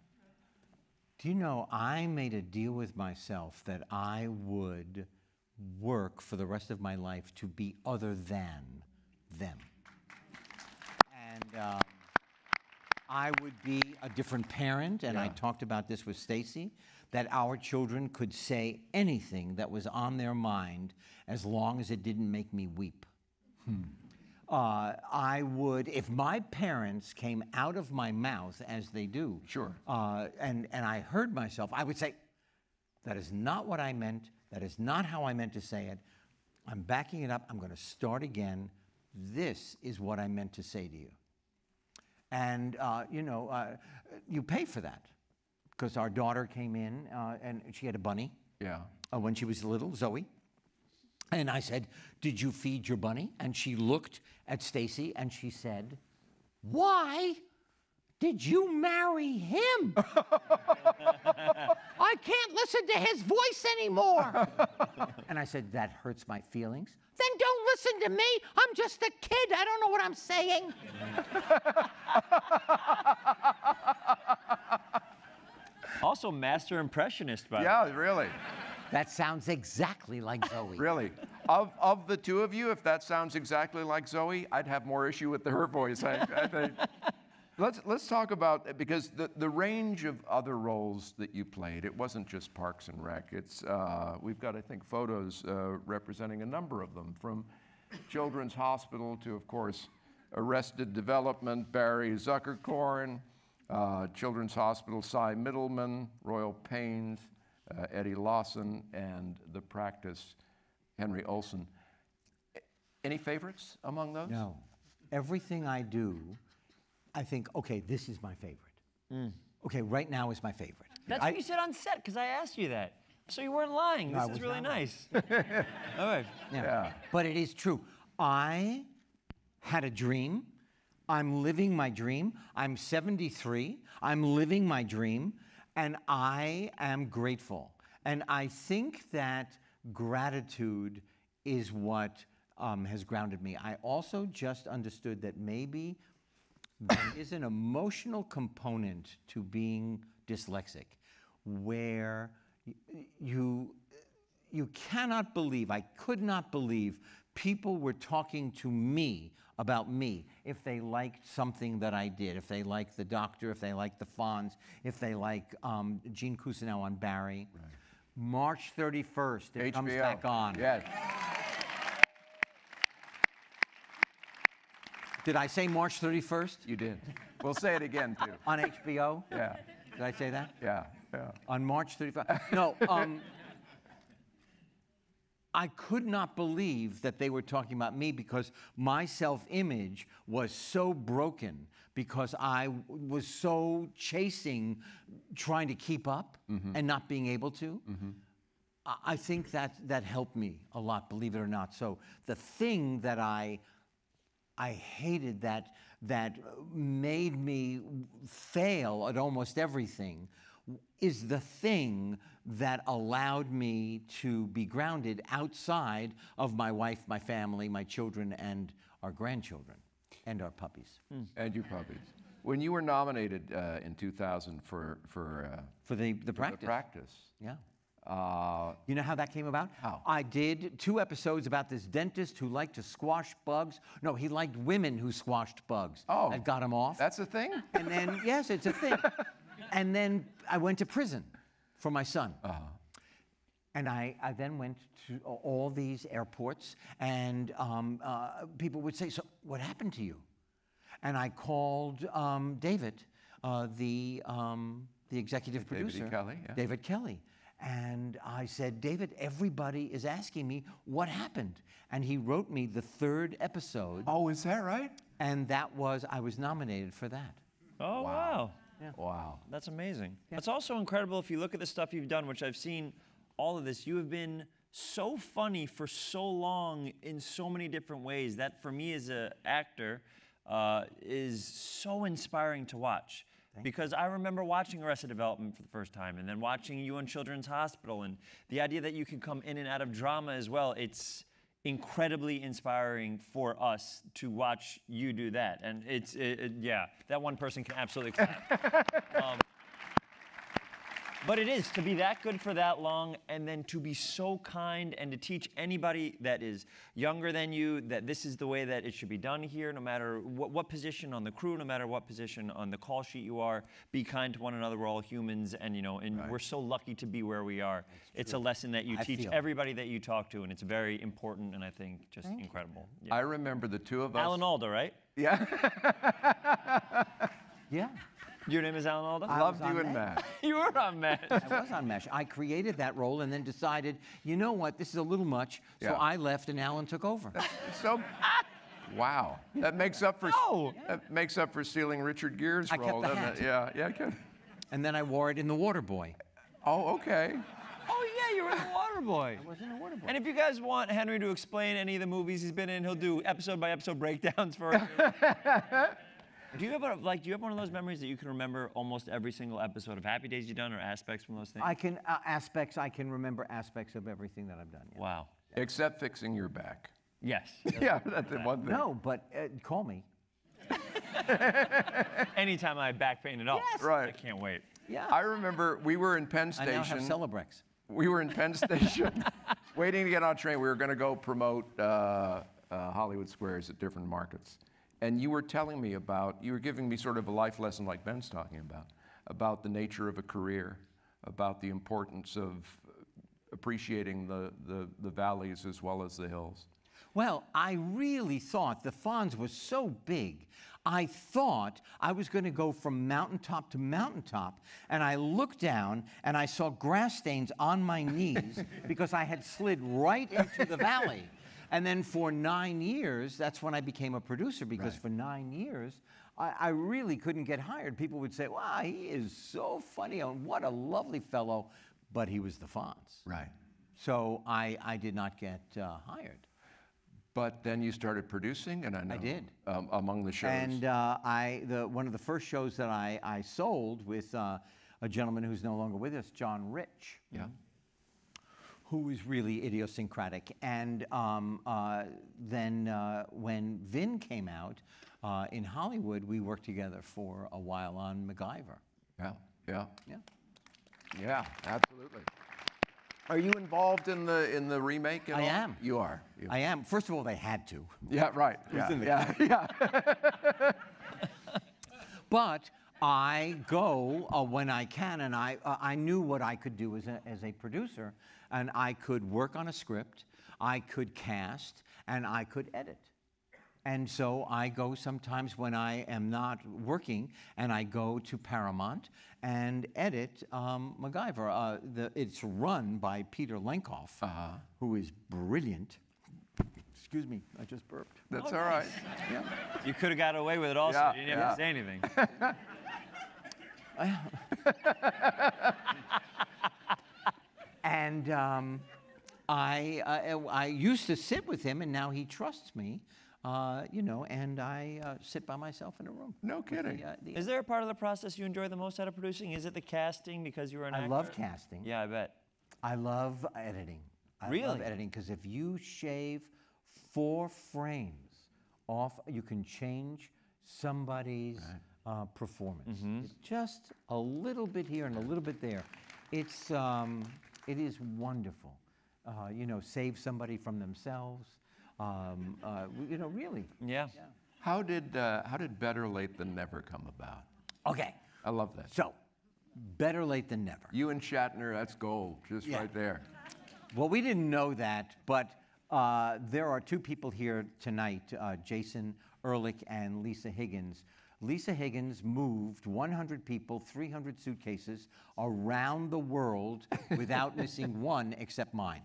Speaker 3: Do you know, I made a deal with myself that I would work for the rest of my life to be other than them. And I would be a different parent, and I talked about this with Stacy, that our children could say anything that was on their mind as long as it didn't make me weep. I would, if my parents came out of my mouth, as they do, and I heard myself, I would say, that is not what I meant, that is not how I meant to say it, I'm backing it up, I'm going to start again, this is what I meant to say to you. And, you pay for that. Because our daughter came in and she had a bunny.
Speaker 2: Yeah.
Speaker 3: When she was little, Zoe. And I said, did you feed your bunny? And she looked at Stacy and she said, why did you marry him? I can't listen to his voice anymore. And I said, that hurts my feelings. Then don't listen to me. I'm just a kid. I don't know what I'm saying.
Speaker 16: Also, master impressionist, by the way.
Speaker 2: Yeah, really.
Speaker 3: That sounds exactly like Zoe.
Speaker 2: Really. Of the two of you, if that sounds exactly like Zoe, I'd have more issue with her voice, I think. Let's talk about, because the range of other roles that you played, it wasn't just Parks and Rec. It's, we've got, I think, photos representing a number of them, from Children's Hospital to, of course, Arrested Development, Barry Zuckerkorn, Children's Hospital, Cy Middleman, Royal Pains, Eddie Lawson, and The Practice, Henry Olsen. Any favorites among those?
Speaker 3: No. Everything I do, I think, okay, this is my favorite. Okay, right now is my favorite.
Speaker 16: That's what you said on set, because I asked you that. So you weren't lying.
Speaker 3: No,
Speaker 16: This is really nice. All right.
Speaker 3: Yeah. But it is true. I had a dream. I'm living my dream. I'm 73. I'm living my dream. And I am grateful. And I think that gratitude is what has grounded me. I also just understood that maybe there is an emotional component to being dyslexic where you cannot believe, I could not believe people were talking to me about me if they liked something that I did, if they liked The Doctor, if they liked The Fonz, if they like Gene Cousineau on Barry. Right. March 31st, it comes back on.
Speaker 2: Yes.
Speaker 3: Did I say March 31st?
Speaker 2: You did. We'll say it again, too.
Speaker 3: On HBO?
Speaker 2: Yeah.
Speaker 3: Did I say that?
Speaker 2: Yeah.
Speaker 3: On March 31st? No, I could not believe that they were talking about me because my self-image was so broken because I was so trying to keep up and not being able to. I think that helped me a lot, believe it or not. So the thing that I hated that made me fail at almost everything is the thing that allowed me to be grounded outside of my wife, my family, my children, and our grandchildren, and our puppies.
Speaker 2: And your puppies. When you were nominated in 2000 for
Speaker 3: the Practice. Yeah. You know how that came about?
Speaker 2: How?
Speaker 3: I did 2 episodes about this dentist who liked to squash bugs. No, he liked women who squashed bugs.
Speaker 2: Oh.
Speaker 3: That got him off.
Speaker 2: That's a thing?
Speaker 3: And then, yes, it's a thing. And then I went to prison for my son. And I then went to all these airports, and people would say, so what happened to you? And I called David, the executive producer.
Speaker 2: David Kelly, yeah.
Speaker 3: David Kelly. And I said, David, everybody is asking me what happened. And he wrote me the 3rd episode.
Speaker 2: Oh, is that right?
Speaker 3: And I was nominated for that.
Speaker 16: Oh, wow.
Speaker 3: Yeah.
Speaker 2: Wow.
Speaker 16: That's amazing. Yeah. It's also incredible if you look at the stuff you've done, which I've seen all of this. You have been so funny for so long in so many different ways. That, for me as an actor, is so inspiring to watch. Because I remember watching Arrested Development for the first time, and then watching you on Children's Hospital, and the idea that you can come in and out of drama as well. It's incredibly inspiring for us to watch you do that. And yeah, that one person can absolutely clap. But it is, to be that good for that long, and then to be so kind and to teach anybody that is younger than you that this is the way that it should be done here, no matter what position on the crew, no matter what position on the call sheet you are, be kind to one another. We're all humans, and and we're so lucky to be where we are. It's a lesson that you teach everybody that you talk to, and it's very important, and I think just incredible. Yeah.
Speaker 2: I remember the 2 of us.
Speaker 16: Alan Alda, right?
Speaker 2: Yeah.
Speaker 3: Yeah.
Speaker 16: Your name is Alan Alda?
Speaker 2: I loved you and Matt.
Speaker 16: You were on MASH.
Speaker 3: I was on MASH. I created that role and then decided, you know what, this is a little much, so I left and Alan took over.
Speaker 2: So, wow. That makes up for that makes up for stealing Richard Gere's role, doesn't it? Yeah, yeah.
Speaker 3: And then I wore it in The Waterboy.
Speaker 2: Oh, okay.
Speaker 16: Oh, yeah, you were in The Waterboy.
Speaker 3: I was in The Waterboy.
Speaker 16: And if you guys want Henry to explain any of the movies he's been in, he'll do episode-by-episode breakdowns for you. Do you have one of those memories that you can remember almost every single episode of Happy Days you've done, or aspects from those things?
Speaker 3: I can remember aspects of everything that I've done. Yeah.
Speaker 16: Wow.
Speaker 2: Except fixing your back.
Speaker 16: Yes.
Speaker 2: Yeah, that's the one thing.
Speaker 3: No, but call me.
Speaker 16: Anytime I back paint it off.
Speaker 3: Yes.
Speaker 2: Right.
Speaker 16: I can't wait.
Speaker 3: Yeah.
Speaker 2: I remember we were in Penn Station.
Speaker 3: I now have Celebrex.
Speaker 2: We were in Penn Station, waiting to get on a train. We were going to go promote Hollywood Squares at different markets. And you were telling me you were giving me sort of a life lesson like Ben's talking about the nature of a career, about the importance of appreciating the valleys as well as the hills.
Speaker 3: Well, I really thought the Fonz was so big. I thought I was going to go from mountaintop to mountaintop, and I looked down and I saw grass stains on my knees because I had slid right into the valley. And then for 9 years, that's when I became a producer, because for 9 years, I really couldn't get hired. People would say, wow, he is so funny, and what a lovely fellow, but he was the Fonz.
Speaker 2: Right.
Speaker 3: So I did not get hired.
Speaker 2: But then you started producing, and I
Speaker 3: did.
Speaker 2: Among the shows.
Speaker 3: And one of the first shows that I sold with a gentleman who's no longer with us, John Rich.
Speaker 2: Yeah.
Speaker 3: Who was really idiosyncratic. And then when Vin came out in Hollywood, we worked together for a while on MacGyver.
Speaker 2: Yeah, yeah.
Speaker 3: Yeah.
Speaker 2: Yeah, absolutely. Are you involved in the remake at all?
Speaker 3: I am.
Speaker 2: You are.
Speaker 3: I am. First of all, they had to.
Speaker 2: Yeah, right. Yeah.
Speaker 3: But I go when I can, and I knew what I could do as a producer, and I could work on a script, I could cast, and I could edit. And so I go sometimes when I am not working, and I go to Paramount and edit MacGyver. It's run by Peter Lenkoff, who is brilliant. Excuse me, I just burped.
Speaker 2: That's all right.
Speaker 3: Yeah.
Speaker 16: You could have got away with it also.
Speaker 2: Yeah,
Speaker 16: You didn't have to say anything.
Speaker 3: And I used to sit with him, and now he trusts me, and I sit by myself in a room.
Speaker 2: No kidding.
Speaker 16: Is there a part of the process you enjoy the most out of producing? Is it the casting because you were an actor?
Speaker 3: I love casting.
Speaker 16: Yeah, I bet.
Speaker 3: I love editing. I love editing because if you shave 4 frames off, you can change somebody's performance. Just a little bit here and a little bit there. It is wonderful. Save somebody from themselves. Really.
Speaker 16: Yeah.
Speaker 2: How did Better Late Than Never come about?
Speaker 3: Okay.
Speaker 2: I love that.
Speaker 3: So, Better Late Than Never.
Speaker 2: You and Shatner, that's gold, just right there.
Speaker 3: Well, we didn't know that, but there are 2 people here tonight, Jason Ehrlich and Lisa Higgins. Lisa Higgins moved 100 people, 300 suitcases around the world without missing one except mine.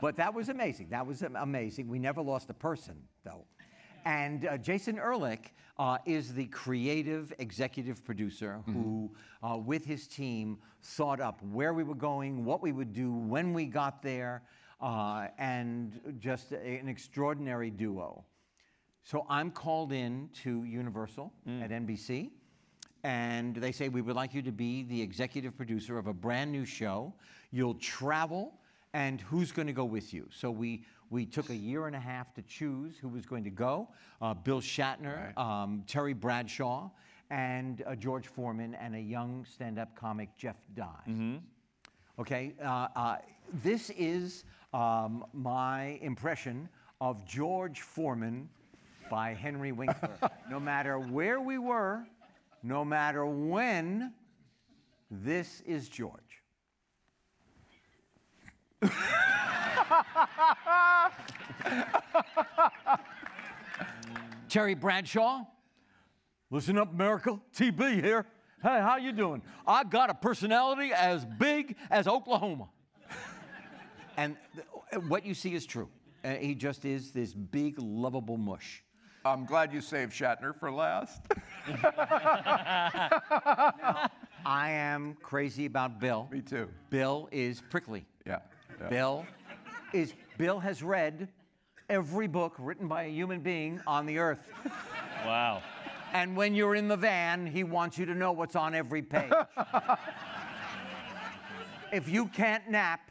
Speaker 3: But that was amazing. That was amazing. We never lost a person, though. And Jason Ehrlich is the creative executive producer who, with his team, thought up where we were going, what we would do when we got there, and just an extraordinary duo. So I'm called in to Universal at NBC, and they say, we would like you to be the executive producer of a brand new show. You'll travel, and who's going to go with you? So we took 1.5 years to choose who was going to go. Bill Shatner, Terry Bradshaw, and George Foreman, and a young stand-up comic, Jeff Dye. Okay, this is my impression of George Foreman by Henry Winkler. No matter where we were, no matter when, this is George. Terry Bradshaw, listen up, America. TB here. Hey, how you doing? I got a personality as big as Oklahoma. And what you see is true. He just is this big, lovable mush.
Speaker 2: I'm glad you saved Shatner for last.
Speaker 3: No, I am crazy about Bill.
Speaker 2: Me too.
Speaker 3: Bill is prickly.
Speaker 2: Yeah.
Speaker 3: Bill has read every book written by a human being on the earth.
Speaker 16: Wow.
Speaker 3: And when you're in the van, he wants you to know what's on every page. If you can't nap,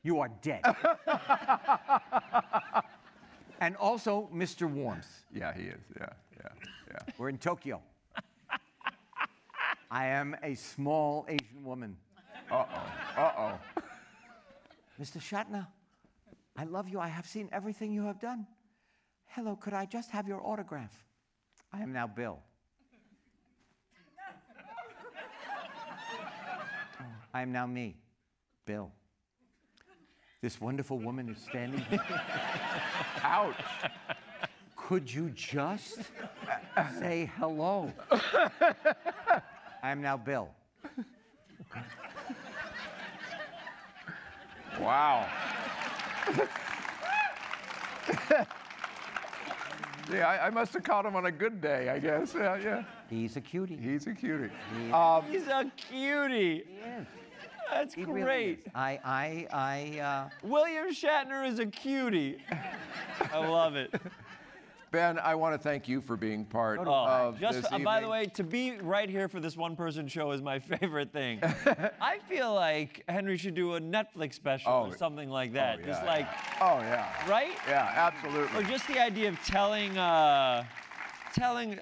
Speaker 3: you are dead. And also, Mr. Warmth.
Speaker 2: Yeah, he is. Yeah.
Speaker 3: We're in Tokyo. I am a small Asian woman.
Speaker 2: Uh-oh. Uh-oh.
Speaker 3: Mr. Shatner, I love you. I have seen everything you have done. Hello, could I just have your autograph? I am now Bill. I am now me, Bill. This wonderful woman is standing here.
Speaker 2: Ouch.
Speaker 3: Could you just say hello? I am now Bill.
Speaker 2: Wow. Yeah, I must have caught him on a good day, I guess. Yeah, yeah.
Speaker 3: He's a cutie.
Speaker 2: He's a cutie.
Speaker 16: He's a cutie.
Speaker 3: He is.
Speaker 16: That's
Speaker 3: He
Speaker 16: great.
Speaker 3: really is.
Speaker 16: William Shatner is a cutie. I love it.
Speaker 2: Ben, I want to thank you for being part of this evening.
Speaker 16: By the way, to be right here for this one-person show is my favorite thing. I feel like Henry should do a Netflix special or something like that.
Speaker 2: Oh, yeah.
Speaker 16: Just like, right?
Speaker 2: Yeah, absolutely.
Speaker 16: Or just the idea of telling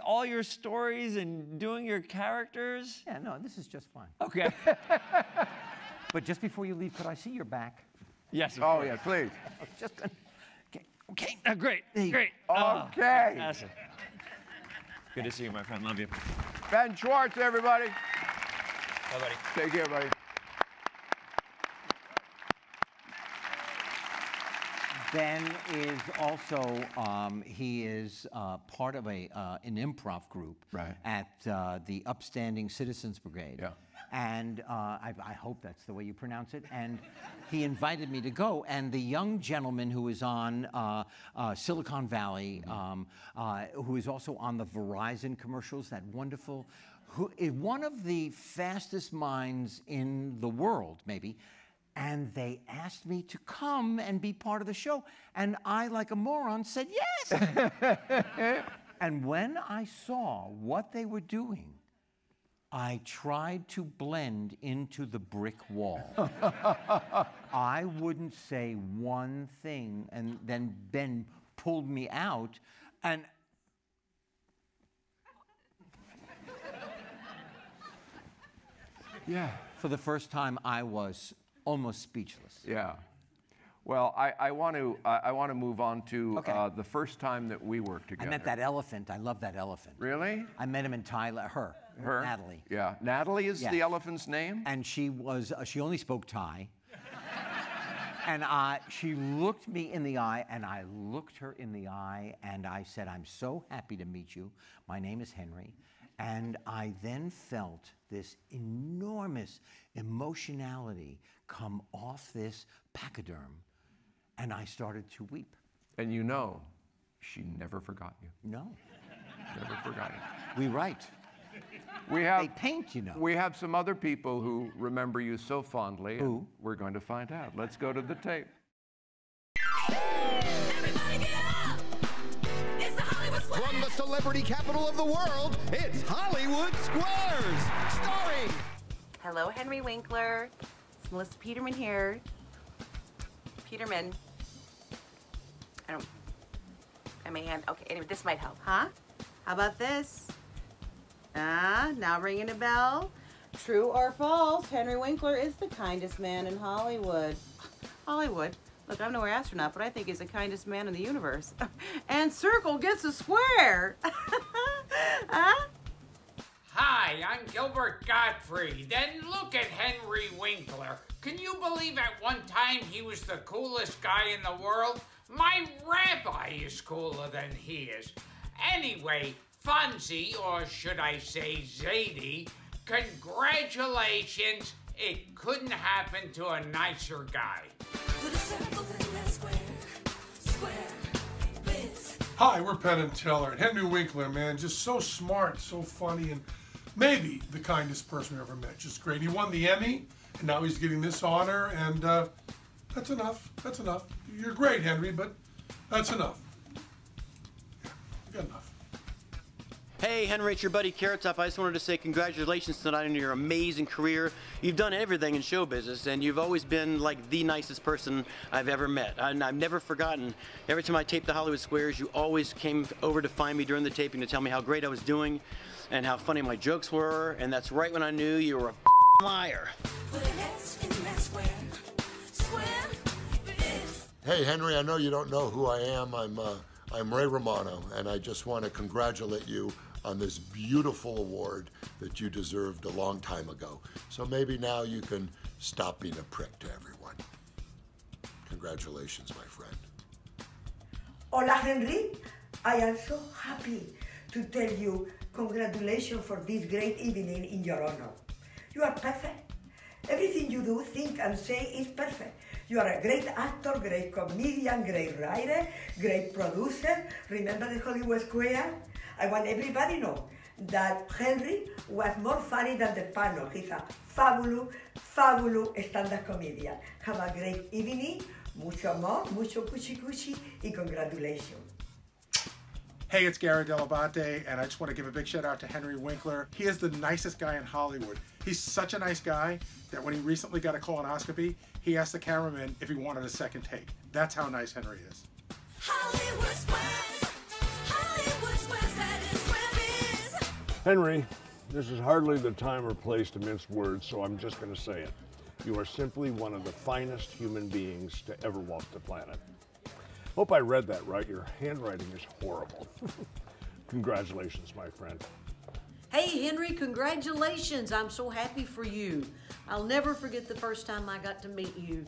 Speaker 16: all your stories and doing your characters.
Speaker 3: Yeah, no, this is just fine.
Speaker 16: Okay.
Speaker 3: But just before you leave, could I see your back?
Speaker 16: Yes, of
Speaker 2: course.
Speaker 16: course.
Speaker 2: Yeah, please.
Speaker 3: Just
Speaker 16: Okay, great.
Speaker 2: Okay.
Speaker 16: Awesome. Good to see you, my friend. Love you.
Speaker 2: Ben Schwartz, everybody.
Speaker 16: Bye, buddy.
Speaker 2: Take care, buddy.
Speaker 3: Ben is also, he is part of an improv group at the Upstanding Citizens Brigade.
Speaker 2: Yeah.
Speaker 3: And I hope that's the way you pronounce it. And he invited me to go. And the young gentleman who is on Silicon Valley, who is also on the Verizon commercials, that wonderful, who is one of the fastest minds in the world, maybe. And they asked me to come and be part of the show. And I, like a moron, said yes. And when I saw what they were doing, I tried to blend into the brick wall. I wouldn't say one thing, and then Ben pulled me out, and
Speaker 2: yeah,
Speaker 3: for the first time, I was almost speechless.
Speaker 2: Yeah. Well, I want to move on to the first time that we worked together.
Speaker 3: I met that elephant. I love that elephant.
Speaker 2: Really?
Speaker 3: I met him in Thailand. Her, Natalie.
Speaker 2: Yeah. Natalie is the elephant's name?
Speaker 3: And she was, she only spoke Thai. And she looked me in the eye, and I looked her in the eye, and I said, I'm so happy to meet you. My name is Henry. And I then felt this enormous emotionality come off this pachyderm, and I started to weep.
Speaker 2: And you know, she never forgot you.
Speaker 3: No.
Speaker 2: Never forgot you.
Speaker 3: We write.
Speaker 2: They
Speaker 3: paint, you know.
Speaker 2: We have some other people who remember you so fondly.
Speaker 3: Who?
Speaker 2: We're going to find out. Let's go to the tape.
Speaker 17: From the celebrity capital of the world, it's Hollywood Squares, starring...
Speaker 18: Hello, Henry Winkler. It's Melissa Peterman here. Peterman. My hand. Okay, anyway, this might help, huh? How about this? Now ringing a bell. True or false, Henry Winkler is the kindest man in Hollywood. Hollywood? Look, I'm no astronaut, but I think he's the kindest man in the universe. And circle gets a square. Huh?
Speaker 19: Hi, I'm Gilbert Gottfried. Then look at Henry Winkler. Can you believe at one time he was the coolest guy in the world? My rabbi is cooler than he is. Anyway, Fonzie, or should I say Zadie, congratulations. It couldn't happen to a nicer guy.
Speaker 20: Hi, we're Penn and Teller. And Henry Winkler, man, just so smart, so funny, and maybe the kindest person we ever met. Just great. He won the Emmy, and now he's getting this honor, and that's enough. That's enough. You're great, Henry, but that's enough. Yeah, good enough.
Speaker 21: Hey, Henry, it's your buddy Carrot Top. I just wanted to say congratulations tonight on your amazing career. You've done everything in show business, and you've always been like the nicest person I've ever met. And I've never forgotten, every time I taped the Hollywood Squares, you always came over to find me during the taping to tell me how great I was doing. and how funny my jokes were, and that's right when I knew you were a liar.
Speaker 12: Hey, Henry, I know you don't know who I am. I'm Ray Romano, and I just want to congratulate you on this beautiful award that you deserved a long time ago. So maybe now you can stop being a prick to everyone. Congratulations, my friend.
Speaker 1: Hola, Henry. I am so happy to tell you congratulations for this great evening in your honor. You are perfect. Everything you do, think, and say is perfect. You are a great actor, great comedian, great writer, great producer. Remember the Hollywood Square? I want everybody to know that Henry was more funny than the panel. He's a fabulous, fabulous stand-up comedian. Have a great evening, mucho amor, mucho cuchi-cuchi, y congratulations.
Speaker 22: Hey, it's Gary Dell'Abate, and I just want to give a big shout out to Henry Winkler. He is the nicest guy in Hollywood. He's such a nice guy that when he recently got a colonoscopy, he asked the cameraman if he wanted a second take. That's how nice Henry is.
Speaker 23: Hollywood Squares, that is where it is.
Speaker 24: Henry, this is hardly the time or place to mince words, so I'm just going to say it. You are simply one of the finest human beings to ever walk the planet. Hope I read that right. Your handwriting is horrible. Congratulations, my friend.
Speaker 25: Hey, Henry, congratulations. I'm so happy for you. I'll never forget the first time I got to meet you.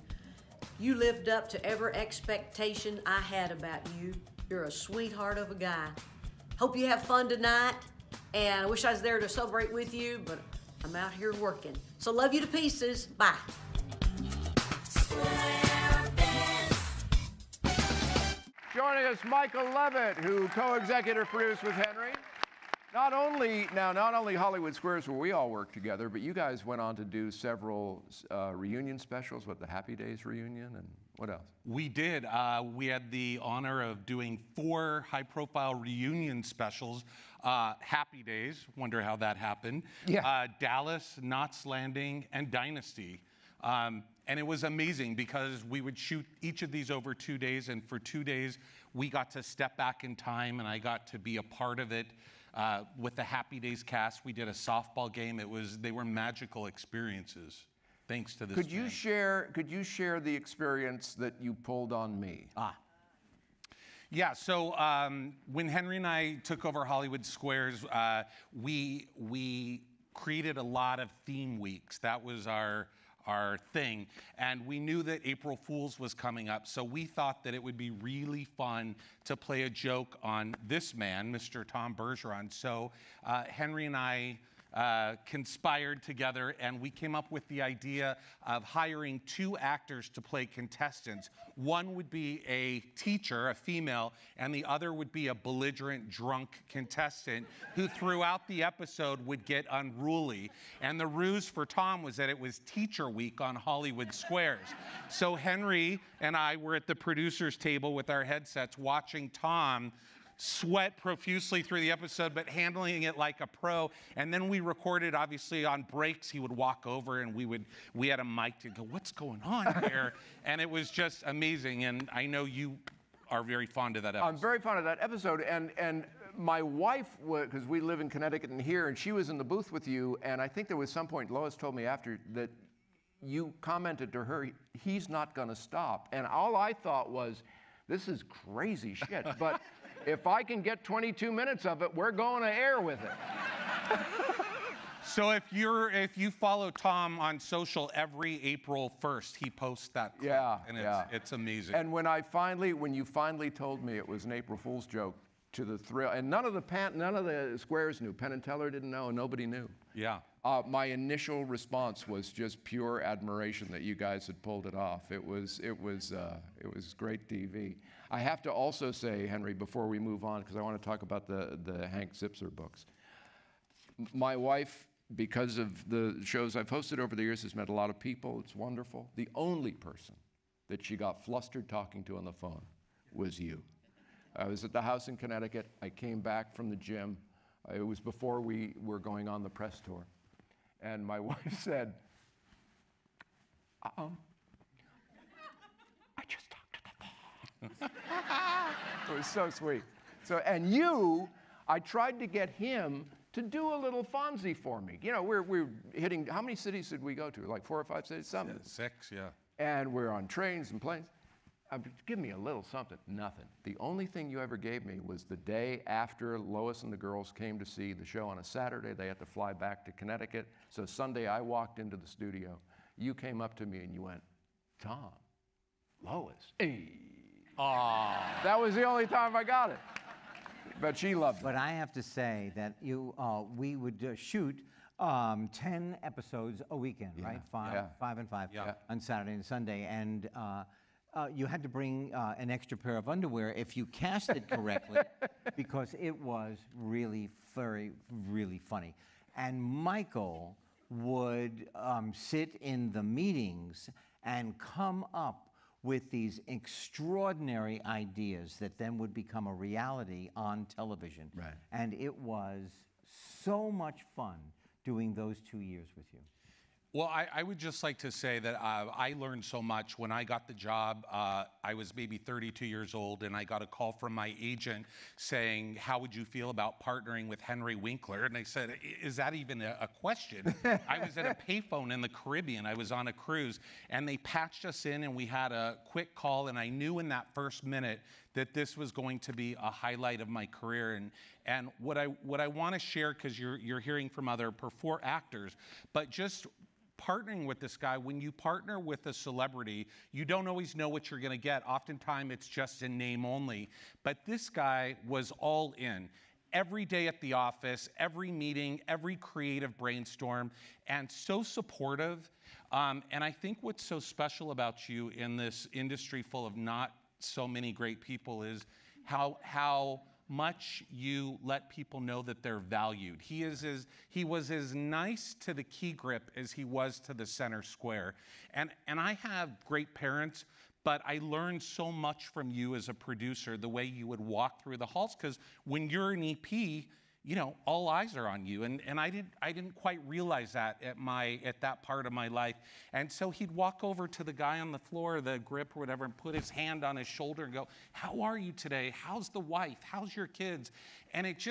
Speaker 25: You lived up to every expectation I had about you. You're a sweetheart of a guy. Hope you have fun tonight, and I wish I was there to celebrate with you, but I'm out here working. So love you to pieces. Bye.
Speaker 2: Joining us, Michael Levitt, who co-executive produced with Henry. Not only Hollywood Squares, where we all work together, but you guys went on to do several reunion specials, what, the Happy Days reunion, and what else?
Speaker 26: We did. We had the honor of doing 4 high-profile reunion specials. Happy Days, wonder how that happened.
Speaker 2: Yeah.
Speaker 26: Dallas, Knots Landing, and Dynasty. And it was amazing because we would shoot each of these over 2 days, and for 2 days, we got to step back in time, and I got to be a part of it. With the Happy Days cast, we did a softball game. They were magical experiences, thanks to this.
Speaker 2: Could you share the experience that you pulled on me?
Speaker 26: Yeah, so when Henry and I took over Hollywood Squares, we created a lot of theme weeks. That was our thing, and we knew that April Fool's was coming up, so we thought that it would be really fun to play a joke on this man, Mr. Tom Bergeron. So Henry and I conspired together, and we came up with the idea of hiring 2 actors to play contestants. One would be a teacher, a female, and the other would be a belligerent, drunk contestant who throughout the episode would get unruly. And the ruse for Tom was that it was Teacher Week on Hollywood Squares. So Henry and I were at the producer's table with our headsets watching Tom sweat profusely through the episode, but handling it like a pro. And then we recorded, obviously, on breaks. He would walk over, and we had a mic to go, "What's going on here?" And it was just amazing. And I know you are very fond of that episode.
Speaker 2: I'm very fond of that episode. And my wife, because we live in Connecticut and here, and she was in the booth with you. And I think there was some point, Lois told me after, that you commented to her, "He's not going to stop." And all I thought was, this is crazy shit. But if I can get 22 minutes of it, we're going to air with it.
Speaker 26: So if you follow Tom on social, every April 1st, he posts that clip, and it's amazing.
Speaker 2: And when you finally told me it was an April Fool's joke, to the thrill, and none of the Squares knew. Penn and Teller didn't know, and nobody knew.
Speaker 26: Yeah.
Speaker 2: My initial response was just pure admiration that you guys had pulled it off. It was great TV. I have to also say, Henry, before we move on, because I want to talk about the Hank Zipzer books. My wife, because of the shows I've hosted over the years, has met a lot of people. It's wonderful. The only person that she got flustered talking to on the phone was you. I was at the house in Connecticut. I came back from the gym. It was before we were going on the press tour. And my wife said, I just talked to the phone. It was so sweet. And I tried to get him to do a little Fonzie for me. You know, we're hitting, how many cities did we go to? Like 4 or 5 cities? Something.
Speaker 26: 6, yeah.
Speaker 2: And we're on trains and planes. Give me a little something. Nothing. The only thing you ever gave me was the day after Lois and the girls came to see the show on a Saturday. They had to fly back to Connecticut. So Sunday I walked into the studio. You came up to me and you went, Tom, Lois, hey.
Speaker 26: Aww.
Speaker 2: That was the only time I got it. But she loved it.
Speaker 3: But I have to say that we would shoot 10 episodes a weekend, right? Five and five on Saturday and Sunday. And you had to bring an extra pair of underwear if you cast it correctly, because it was really really funny. And Michael would sit in the meetings and come up with these extraordinary ideas that then would become a reality on television.
Speaker 2: Right.
Speaker 3: And it was so much fun doing those 2 years with you.
Speaker 26: Well, I would just like to say that I learned so much. When I got the job, I was maybe 32 years old, and I got a call from my agent saying, how would you feel about partnering with Henry Winkler? And I said, is that even a question? I was at a payphone in the Caribbean. I was on a cruise, and they patched us in, and we had a quick call, and I knew in that first minute that this was going to be a highlight of my career. And what I want to share, because you're hearing from other actors, but just partnering with this guy, when you partner with a celebrity, you don't always know what you're going to get. Oftentimes, it's just in name only. But this guy was all in. Every day at the office, every meeting, every creative brainstorm, and so supportive. And I think what's so special about you in this industry full of not so many great people is how much you let people know that they're valued. He was as nice to the key grip as he was to the center square. And I have great parents, but I learned so much from you as a producer, the way you would walk through the halls, because when you're an EP, you know, all eyes are on you. And I didn't quite realize that at that part of my life. And so he'd walk over to the guy on the floor, the grip or whatever, and put his hand on his shoulder and go, how are you today? How's the wife? How's your kids? And it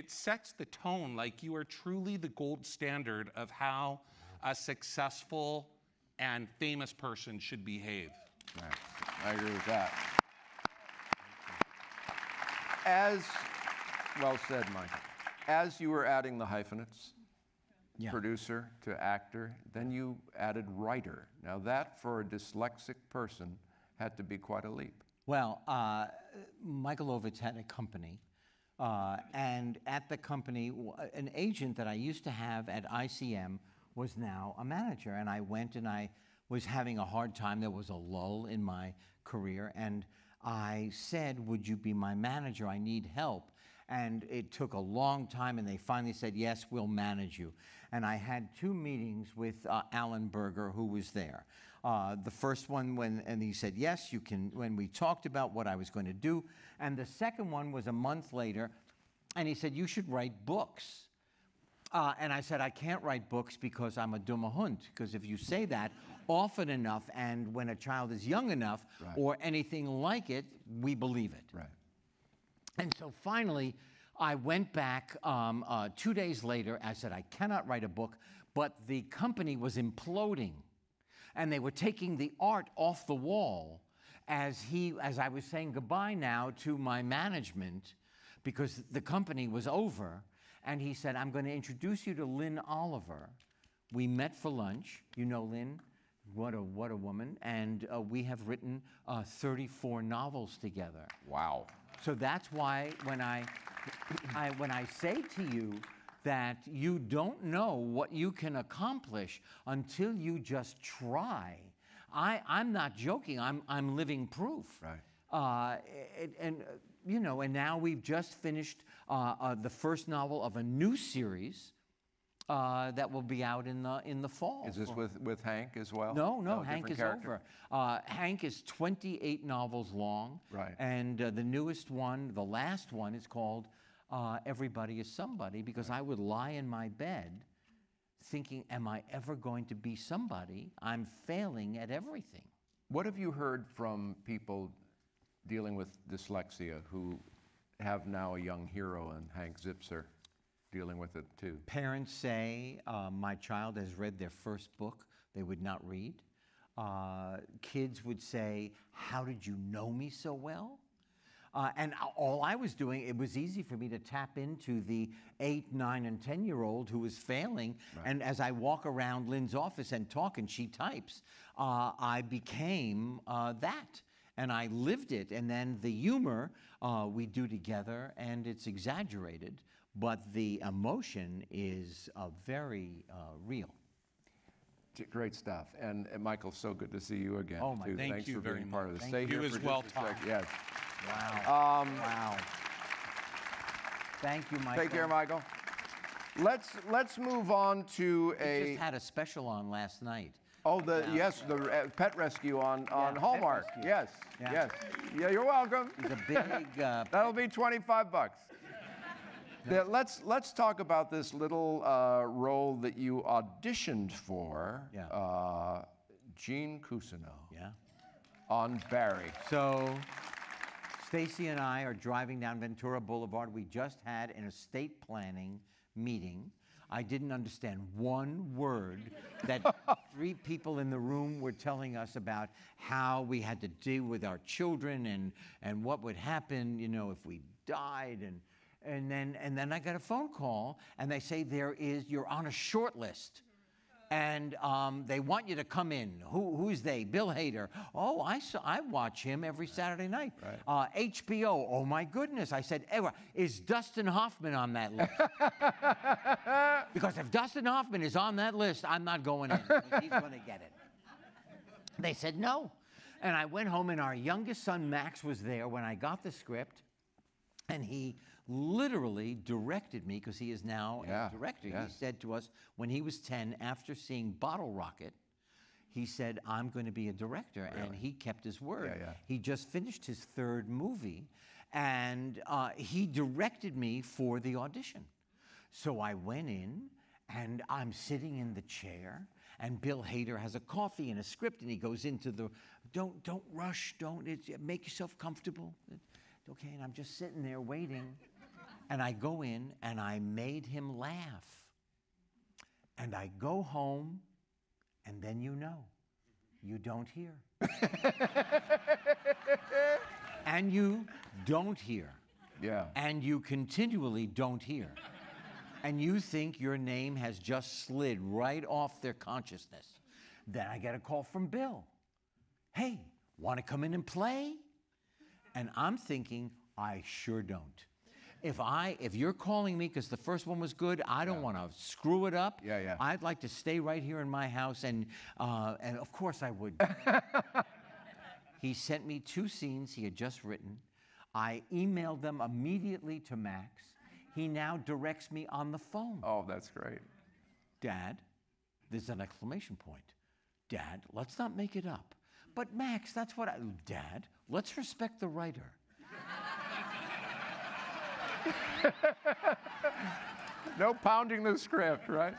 Speaker 26: sets the tone, like you are truly the gold standard of how a successful and famous person should behave.
Speaker 2: Right. I agree with that. As well said, Michael. As you were adding the hyphenates, producer to actor, then you added writer. Now that, for a dyslexic person, had to be quite a leap.
Speaker 3: Well, Michael Ovitz had a company, and at the company, an agent that I used to have at ICM was now a manager. And I went and I was having a hard time. There was a lull in my career, and I said, would you be my manager? I need help. And it took a long time, and they finally said, yes, we'll manage you. And I had 2 meetings with Alan Berger, who was there. The first one, and he said, yes, you can, when we talked about what I was going to do. And the second one was a month later, and he said, you should write books. And I said, I can't write books because I'm a dumme Hund. Because if you say that often enough, and when a child is young enough, or anything like it, we believe it.
Speaker 2: Right.
Speaker 3: And so finally, I went back 2 days later. I said, I cannot write a book, but the company was imploding. And they were taking the art off the wall as I was saying goodbye now to my management, because the company was over. And he said, I'm going to introduce you to Lynn Oliver. We met for lunch. You know Lynn? What a woman. And we have written 34 novels together.
Speaker 2: Wow.
Speaker 3: So that's why when I say to you that you don't know what you can accomplish until you just try, I'm not joking. I'm living proof.
Speaker 2: Right.
Speaker 3: You know, and now we've just finished the first novel of a new series that will be out in the fall.
Speaker 2: Is this with Hank as well?
Speaker 3: No, Hank is over. Hank is 28 novels long.
Speaker 2: Right.
Speaker 3: And the newest one, the last one, is called Everybody is Somebody, because I would lie in my bed thinking, am I ever going to be somebody? I'm failing at everything.
Speaker 2: What have you heard from people dealing with dyslexia who have now a young hero in Hank Zipser? dealing with it too.
Speaker 3: Parents say my child has read their first book they would not read. Kids would say, how did you know me so well? And all I was doing, it was easy for me to tap into the 8, 9, and 10-year-old who was failing.
Speaker 2: Right.
Speaker 3: And as I walk around Lynn's office and talk and she types, I became that. And I lived it. And then the humor we do together, and it's exaggerated, but the emotion is very real.
Speaker 2: Great stuff. And Michael, so good to see you again.
Speaker 3: Oh, my,
Speaker 2: too.
Speaker 3: thank
Speaker 2: Thanks
Speaker 3: you
Speaker 2: for
Speaker 3: very
Speaker 2: being part of
Speaker 3: much.
Speaker 2: this.
Speaker 3: Thank
Speaker 2: Stay
Speaker 3: you
Speaker 2: here
Speaker 3: as
Speaker 2: for
Speaker 3: well,
Speaker 2: just a
Speaker 3: Tom.
Speaker 2: sec. Yes.
Speaker 3: Wow. Wow. Thank you, Michael.
Speaker 2: Take care, Michael. Let's move on to
Speaker 3: We just had a special on last night.
Speaker 2: Oh, the pet rescue on Hallmark.
Speaker 3: rescue.
Speaker 2: Yes,
Speaker 3: Yeah.
Speaker 2: yes. Yeah, you're welcome.
Speaker 3: He's a big.
Speaker 2: That'll be $25. Let's talk about this little role that you auditioned for.
Speaker 3: Yeah.
Speaker 2: Gene Cousineau.
Speaker 3: Yeah.
Speaker 2: On Barry.
Speaker 3: So, Stacy and I are driving down Ventura Boulevard. We just had an estate planning meeting. I didn't understand one word that 3 people in the room were telling us about how we had to deal with our children and what would happen, you know, if we died. And then I got a phone call, and they say you're on a short list. And they want you to come in. Who's they? Bill Hader. Oh, I watch him every Saturday night.
Speaker 2: Right.
Speaker 3: HBO. Oh my goodness. I said, is Dustin Hoffman on that list? Because if Dustin Hoffman is on that list, I'm not going in. Because he's going to get it. They said no. And I went home, and our youngest son, Max, was there when I got the script. And he literally directed me, because he is now a director.
Speaker 2: Yes.
Speaker 3: He said to us when he was 10, after seeing Bottle Rocket, he said, I'm going to be a director.
Speaker 2: Really?
Speaker 3: And he kept his word.
Speaker 2: Yeah.
Speaker 3: He just finished his 3rd movie, and he directed me for the audition. So I went in, and I'm sitting in the chair, and Bill Hader has a coffee and a script, and he goes into the, don't rush, make yourself comfortable. Okay, and I'm just sitting there waiting. And I go in, and I made him laugh. And I go home, and then you don't hear. And you don't hear.
Speaker 2: Yeah.
Speaker 3: And you continually don't hear. And you think your name has just slid right off their consciousness. Then I get a call from Bill. Hey, want to come in and play? And I'm thinking, I sure don't. If you're calling me because the first one was good, I don't want to screw it up.
Speaker 2: Yeah.
Speaker 3: I'd like to stay right here in my house, and of course I would. He sent me 2 scenes he had just written. I emailed them immediately to Max. He now directs me on the phone.
Speaker 2: Oh, that's great.
Speaker 3: Dad, there's an exclamation point. Dad, let's not make it up. But Max, that's what Dad, let's respect the writer.
Speaker 2: No pounding the script, right?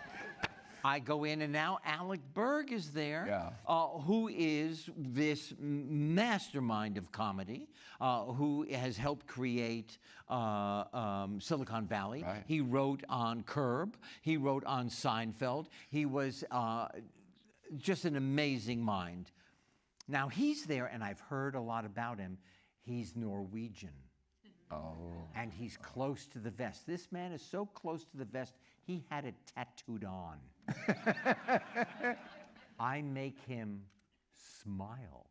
Speaker 3: I go in, and now Alec Berg is there, who is this mastermind of comedy, who has helped create Silicon Valley.
Speaker 2: Right.
Speaker 3: He wrote on Curb. He wrote on Seinfeld. He was just an amazing mind. Now he's there, and I've heard a lot about him. He's Norwegian.
Speaker 2: Oh.
Speaker 3: And he's close to the vest. This man is so close to the vest, he had it tattooed on. I make him smile.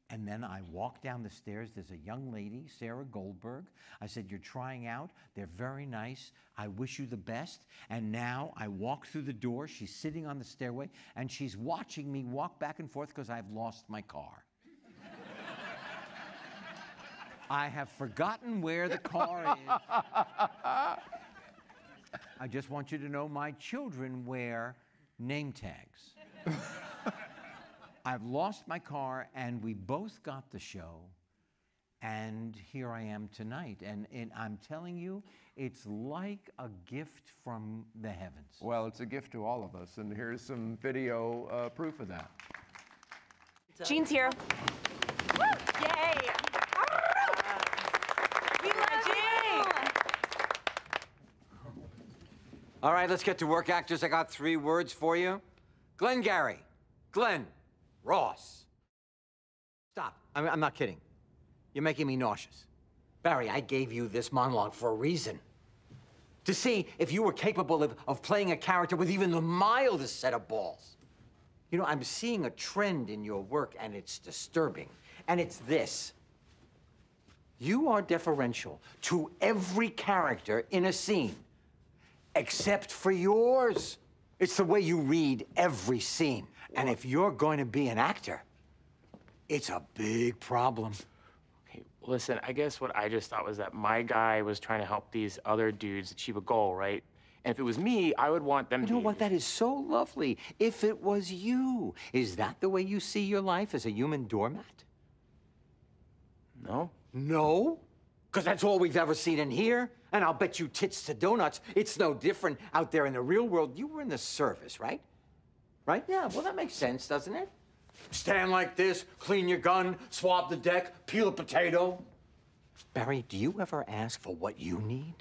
Speaker 3: And then I walk down the stairs. There's a young lady, Sarah Goldberg. I said, you're trying out. They're very nice. I wish you the best. And now I walk through the door. She's sitting on the stairway, and she's watching me walk back and forth because I've lost my car. I have forgotten where the car is. I just want you to know my children wear name tags. I've lost my car, and we both got the show, and here I am tonight. And I'm telling you, it's like a gift from the heavens.
Speaker 2: Well, it's a gift to all of us, and here's some video proof of that.
Speaker 14: Gene's here. Woo! Yay! We love you!
Speaker 3: All right, let's get to work, actors. I got 3 words for you. Glengarry, Glenn, Ross. Stop. I'm not kidding. You're making me nauseous. Barry, I gave you this monologue for a reason. To see if you were capable of playing a character with even the mildest set of balls. You know, I'm seeing a trend in your work, and it's disturbing. And it's this. You are deferential to every character in a scene, except for yours. It's the way you read every scene. And if you're going to be an actor, it's a big problem.
Speaker 4: Okay, listen, I guess what I just thought was that my guy was trying to help these other dudes achieve a goal, right? And if it was me, I would want them to...
Speaker 3: You know what? That is so lovely. If it was you, is that the way you see your life, as a human doormat?
Speaker 4: No.
Speaker 3: No? Because that's all we've ever seen in here. And I'll bet you tits to donuts, it's no different out there in the real world. You were in the service, right? Right? Yeah, well, that makes sense, doesn't it? Stand like this, clean your gun, swab the deck, peel a potato. Barry, do you ever ask for what you need?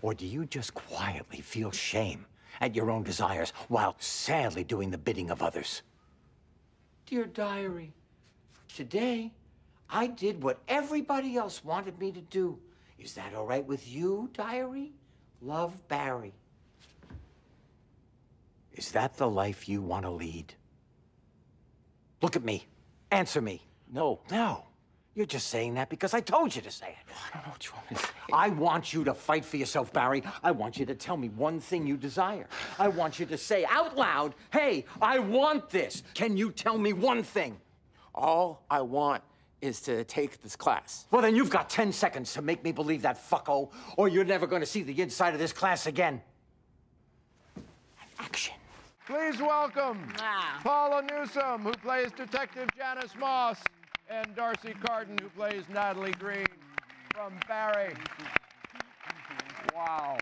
Speaker 3: Or do you just quietly feel shame at your own desires while sadly doing the bidding of others? Dear diary, today, I did what everybody else wanted me to do. Is that all right with you, diary? Love, Barry. Is that the life you want to lead? Look at me. Answer me.
Speaker 4: No.
Speaker 3: No. You're just saying that because I told you to say it.
Speaker 4: I don't know what you want me to say.
Speaker 3: I want you to fight for yourself, Barry. I want you to tell me one thing you desire. I want you to say out loud, hey, I want this. Can you tell me one thing?
Speaker 4: All I want is to take this class.
Speaker 3: Well, then you've got 10 seconds to make me believe that, fucko, or you're never going to see the inside of this class again. Action.
Speaker 2: Please welcome Paula Newsome, who plays Detective Janice Moss, and Darcy Carden, who plays Natalie Green from Barry. Wow.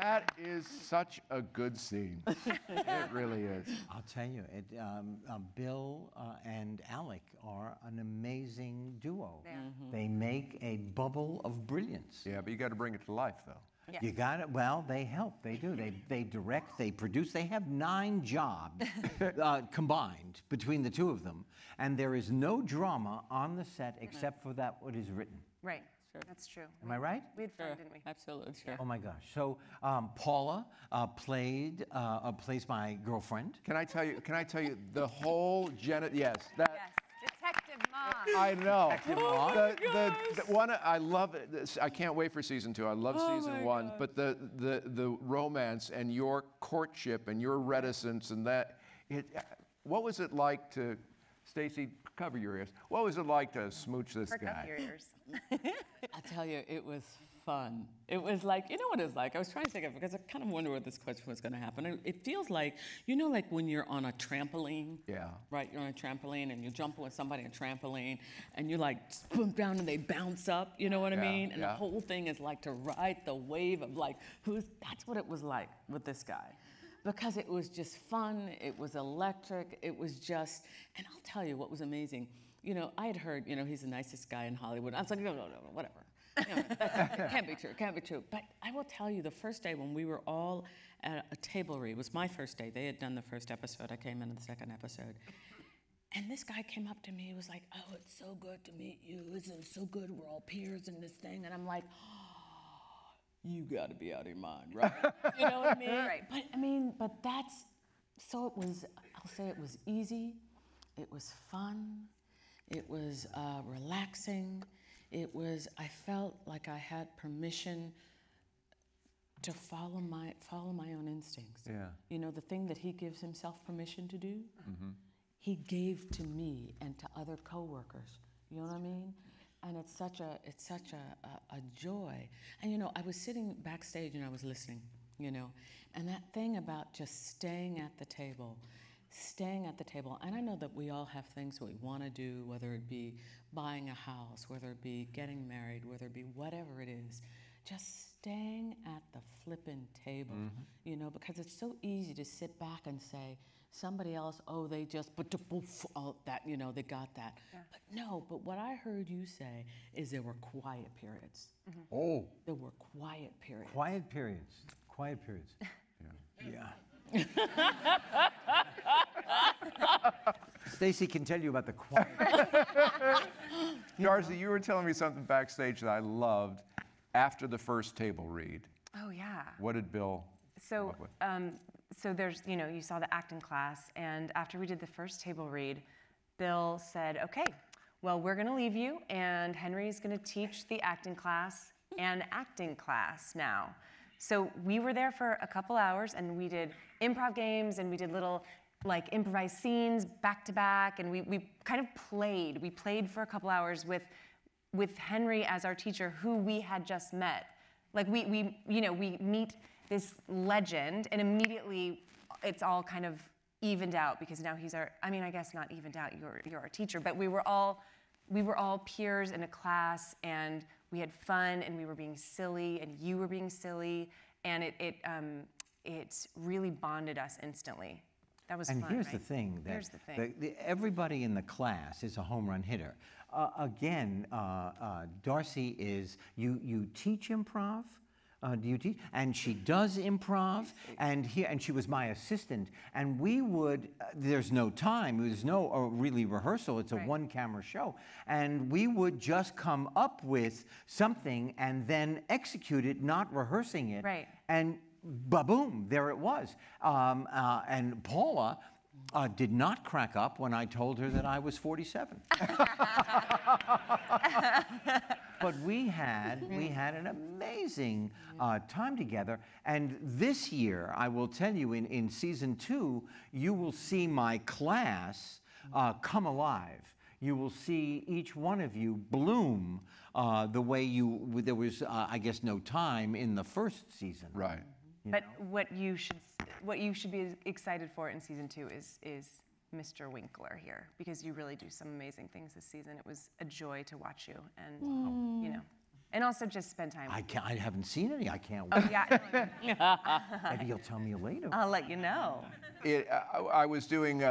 Speaker 2: That is such a good scene. It really is.
Speaker 3: I'll tell you, Bill and Alec are an amazing duo. They make a bubble of brilliance.
Speaker 2: Yeah, but you got to bring it to life, though.
Speaker 3: Yeah. You got it. Well, they help. They do. They direct. They produce. They have 9 jobs combined between the 2 of them, and there is no drama on the set except for that what is written.
Speaker 5: Right. Sure. That's true.
Speaker 3: Am I right?
Speaker 5: We had fun, didn't we?
Speaker 25: Absolutely. Sure.
Speaker 3: Oh my gosh. So Paula plays my girlfriend.
Speaker 2: Can I tell you the whole yes, that.
Speaker 5: Yes. Detective Mom.
Speaker 2: I know.
Speaker 3: Oh
Speaker 2: the one I love it. I can't wait for season 2. I love season 1, but the romance and your courtship and your reticence and that. What was it like to, Stacy? Cover your ears. What was it like to smooch this guy?
Speaker 5: Cover your ears.
Speaker 25: I tell you, it was fun. It was like, you know what it was like? I was trying to think of it because I kind of wonder what this question was going to happen. It feels like, you know, like when you're on a trampoline.
Speaker 2: Yeah.
Speaker 25: Right, you're on a trampoline and you're jumping with somebody on a trampoline and you like boom down and they bounce up, you know what I mean? And the whole thing is like to ride the wave of like, that's what it was like with this guy. Because it was just fun, it was electric, it was just, and I'll tell you what was amazing. You know, I had heard, you know, he's the nicest guy in Hollywood. I was like, no, whatever. You know, it can't be true, can't be true. But I will tell you, the first day when we were all at a table read, it was my first day. They had done the first episode. I came in the second episode. And this guy came up to me, he was like, oh, it's so good to meet you. Isn't it so good? We're all peers in this thing. And I'm like, you got to be out of your mind, right? You know what I mean?
Speaker 5: Right.
Speaker 25: But that's, so it was, I'll say it was easy, it was fun, it was relaxing, it was, I felt like I had permission to follow my own instincts.
Speaker 2: Yeah.
Speaker 25: You know, the thing that he gives himself permission to do, he gave to me and to other coworkers. You know what I mean? And it's such a joy. And you know, I was sitting backstage and I was listening, you know, and that thing about just staying at the table. And I know that we all have things that we want to do, whether it be buying a house, whether it be getting married, whether it be whatever it is, just staying at the flippin' table, you know, because it's so easy to sit back and say, somebody else, oh, they just, that, you know, they got that.
Speaker 5: Yeah.
Speaker 25: But no, but what I heard you say is there were quiet periods.
Speaker 3: Oh.
Speaker 25: There were quiet periods.
Speaker 3: Quiet periods. Quiet periods. Yeah. Stacy can tell you about the quiet.
Speaker 2: Darcy, you were telling me something backstage that I loved after the first table read.
Speaker 6: Oh, yeah.
Speaker 2: What did Bill come
Speaker 6: So,
Speaker 2: up with?
Speaker 6: so there's, you saw the acting class, and after we did the first table read, Bill said, okay, well, we're gonna leave you, and Henry's gonna teach the acting class and acting class now. So we were there for a couple hours, and we did improv games, and we did little, like, improvised scenes back to back, and we kind of played. We played for a couple hours with Henry as our teacher, who we had just met. Like, we meet this legend, and immediately it's all kind of evened out, because now he's our, I mean, I guess not evened out, you're our teacher, but we were all peers in a class, and we had fun, and we were being silly, and you were being silly, and it really bonded us instantly. That was
Speaker 3: and
Speaker 6: fun,
Speaker 3: here's
Speaker 6: right?
Speaker 3: the thing, that
Speaker 6: Here's the thing.
Speaker 3: everybody in the class is a home run hitter. Darcy is, you teach improv? Do you teach? And she does improv, and she was my assistant, and we would, there's no time, there's no really rehearsal, it's a one-camera show, and we would just come up with something and then execute it, not rehearsing it.
Speaker 6: Right.
Speaker 3: And ba-boom, there it was. And Paula did not crack up when I told her that I was 47. But we had an amazing time together. And this year, I will tell you, in season 2, you will see my class come alive. You will see each one of you bloom the way there was, I guess, no time in the first season.
Speaker 2: Right.
Speaker 6: But what you should be excited for in season 2 is Mr. Winkler here, because you really do some amazing things this season. It was a joy to watch you, and and also just spend time.
Speaker 3: I haven't seen any. I can't
Speaker 6: Oh
Speaker 3: wait.
Speaker 6: yeah.
Speaker 3: Maybe you'll tell me later.
Speaker 6: I'll let you know.
Speaker 2: I was doing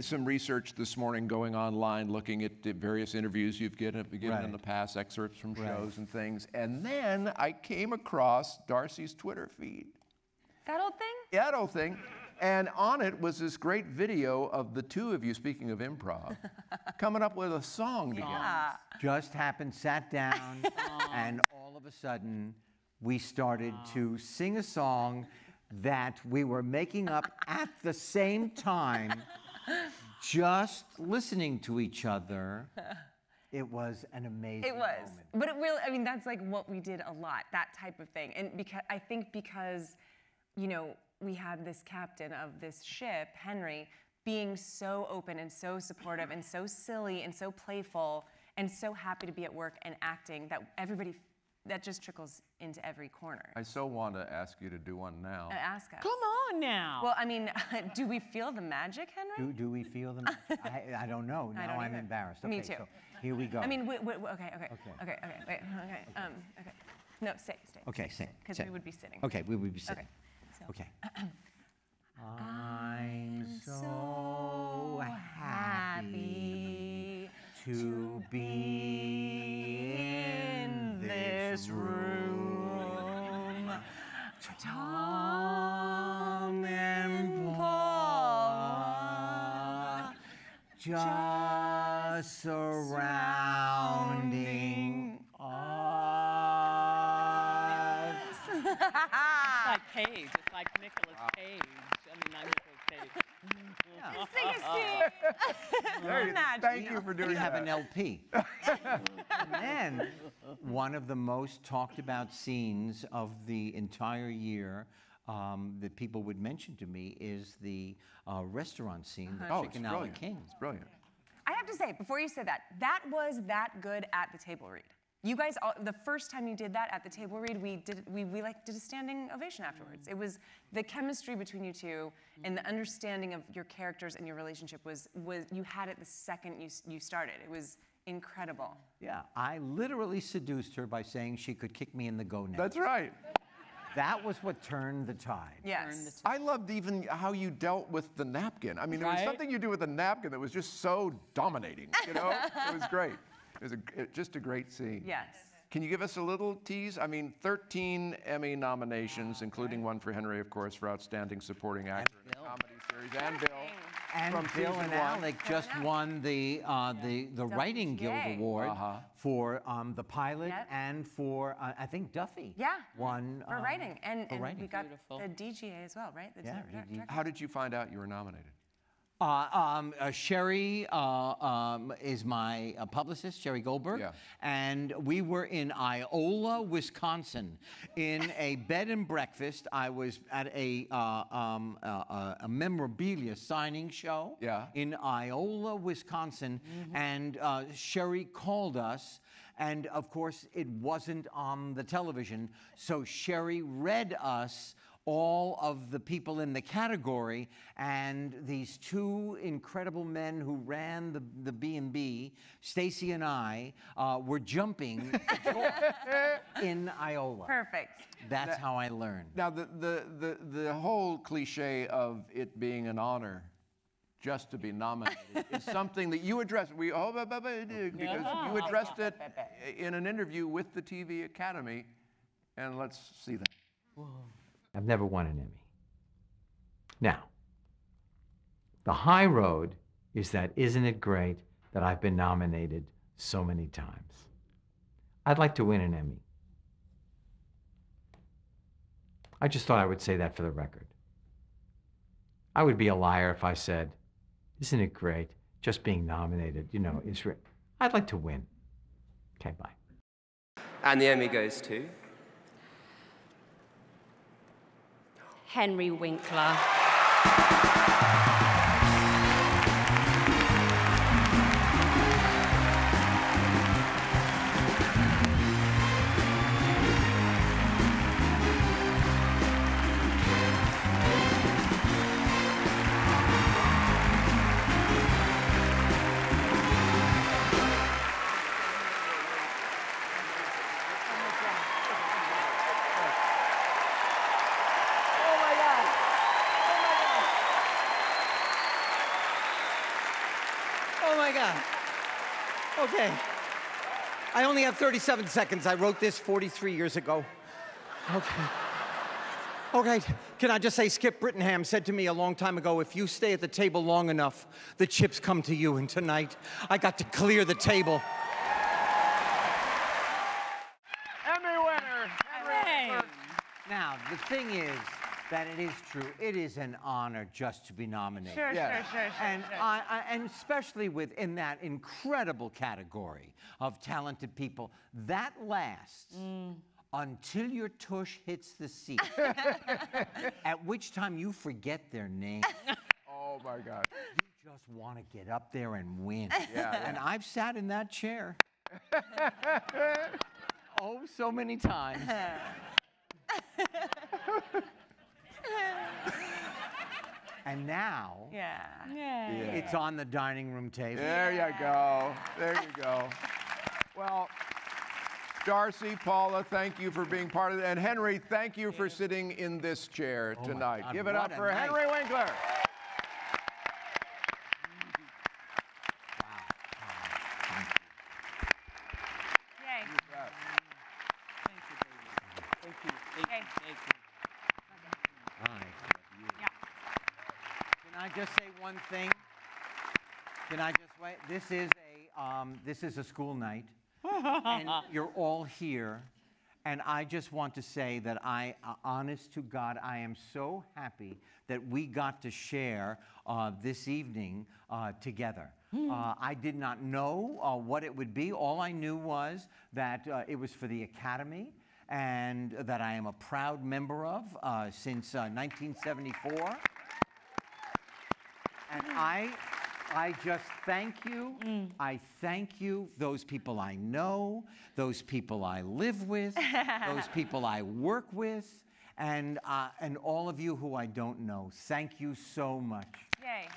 Speaker 2: some research this morning, going online, looking at the various interviews you've given in the past, excerpts from shows and things, and then I came across Darcy's Twitter feed.
Speaker 6: That old thing?
Speaker 2: Yeah, that old thing. And on it was this great video of the two of you, speaking of improv, coming up with a song together.
Speaker 3: Just happened, sat down, and all of a sudden, we started to sing a song that we were making up at the same time, just listening to each other. It was an amazing
Speaker 6: It was.
Speaker 3: moment.
Speaker 6: But it really, I mean, that's like what we did a lot, that type of thing. And I think because, we had this captain of this ship, Henry, being so open and so supportive and so silly and so playful and so happy to be at work and acting that just trickles into every corner.
Speaker 2: I so want to ask you to do one now.
Speaker 6: Ask us.
Speaker 5: Come on now.
Speaker 6: Well, I mean, do we feel the magic, Henry?
Speaker 3: Do we feel the magic? I don't know.
Speaker 6: I
Speaker 3: Now
Speaker 6: don't
Speaker 3: I'm
Speaker 6: either.
Speaker 3: embarrassed.
Speaker 6: Me
Speaker 3: Okay,
Speaker 6: too.
Speaker 3: so here we go.
Speaker 6: I mean, okay. No, stay.
Speaker 3: Okay, stay.
Speaker 6: Because we would be sitting.
Speaker 3: Okay, we would be sitting.
Speaker 6: Okay.
Speaker 3: Okay. I'm so happy to be in this room. Tom and Paula just surrounding us.
Speaker 5: It's like Cage. It's like Nicolas Cage. I mean, not Nicolas Cage.
Speaker 6: Sing a scene.
Speaker 2: Thank you for doing
Speaker 3: We
Speaker 2: that.
Speaker 3: have an LP. And then, one of the most talked about scenes of the entire year that people would mention to me is the restaurant scene, the Chicken a la King.
Speaker 2: It's brilliant.
Speaker 6: I have to say, before you say that was that good at the table read. You guys, the first time you did that at the table read, we did a standing ovation afterwards. It was the chemistry between you two and the understanding of your characters and your relationship was you had it the second you started. It was incredible.
Speaker 3: Yeah, I literally seduced her by saying she could kick me in the gonads.
Speaker 2: That's right.
Speaker 3: That was what turned the tide.
Speaker 6: Yes.
Speaker 2: I loved even how you dealt with the napkin. I mean, there was something you do with the napkin that was just so dominating, It was great. It was just a great scene.
Speaker 6: Yes.
Speaker 2: Can you give us a little tease? I mean, 13 Emmy nominations, including one for Henry, of course, for Outstanding Supporting Actor in a Comedy Series, and Bill.
Speaker 3: And
Speaker 2: from
Speaker 3: Bill
Speaker 2: season
Speaker 3: and
Speaker 2: one.
Speaker 3: Alec just won the Writing Guild Award for the pilot and for, I think Duffy won.
Speaker 6: For writing. And
Speaker 3: writing.
Speaker 6: we got the DGA as well, right? The director.
Speaker 2: How did you find out you were nominated?
Speaker 3: Sherry is my publicist, Sherry Goldberg, and we were in Iola, Wisconsin, in a bed and breakfast. I was at a memorabilia signing show in Iola, Wisconsin, and Sherry called us. And of course, it wasn't on the television, so Sherry read us all of the people in the category, and these two incredible men who ran the B&B, Stacy and I, were jumping in Iola.
Speaker 6: Perfect.
Speaker 3: That's how I learned.
Speaker 2: Now, the whole cliche of it being an honor just to be nominated is something that you addressed. Because you addressed it in an interview with the TV Academy, and let's see that.
Speaker 3: Whoa. I've never won an Emmy. Now, the high road is that isn't it great that I've been nominated so many times? I'd like to win an Emmy. I just thought I would say that for the record. I would be a liar if I said, isn't it great just being nominated, you know, is I'd like to win. Okay, bye.
Speaker 7: And the Emmy goes to?
Speaker 8: Henry Winkler.
Speaker 3: Okay. I only have 37 seconds. I wrote this 43 years ago. Okay. Okay, can I just say Skip Brittenham said to me a long time ago, if you stay at the table long enough, the chips come to you. And tonight, I got to clear the table.
Speaker 2: Emmy winner, Henry Winkler.
Speaker 3: Now, the thing is that it is true. It is an honor just to be nominated.
Speaker 6: Sure.
Speaker 3: And and especially within that incredible category of talented people, that lasts until your tush hits the seat, at which time you forget their name.
Speaker 2: Oh my God.
Speaker 3: You just want to get up there and win.
Speaker 2: Yeah.
Speaker 3: And I've sat in that chair. Oh, so many times. And now, it's on the dining room table.
Speaker 2: There you go. There you go. Well, Darcy, Paula, thank you for being part of it. And Henry, thank you for sitting in this chair tonight.
Speaker 3: God,
Speaker 2: Give it
Speaker 3: what
Speaker 2: up
Speaker 3: a
Speaker 2: for
Speaker 3: night.
Speaker 2: Henry Winkler.
Speaker 3: Can I just say one thing? Can I just wait? This is a school night, and you're all here, and I just want to say that honest to God, I am so happy that we got to share this evening together. I did not know what it would be. All I knew was that it was for the Academy, and that I am a proud member of since 1974. And I just thank you. I thank you, those people I know, those people I live with, those people I work with, and all of you who I don't know. Thank you so much.
Speaker 6: Yay.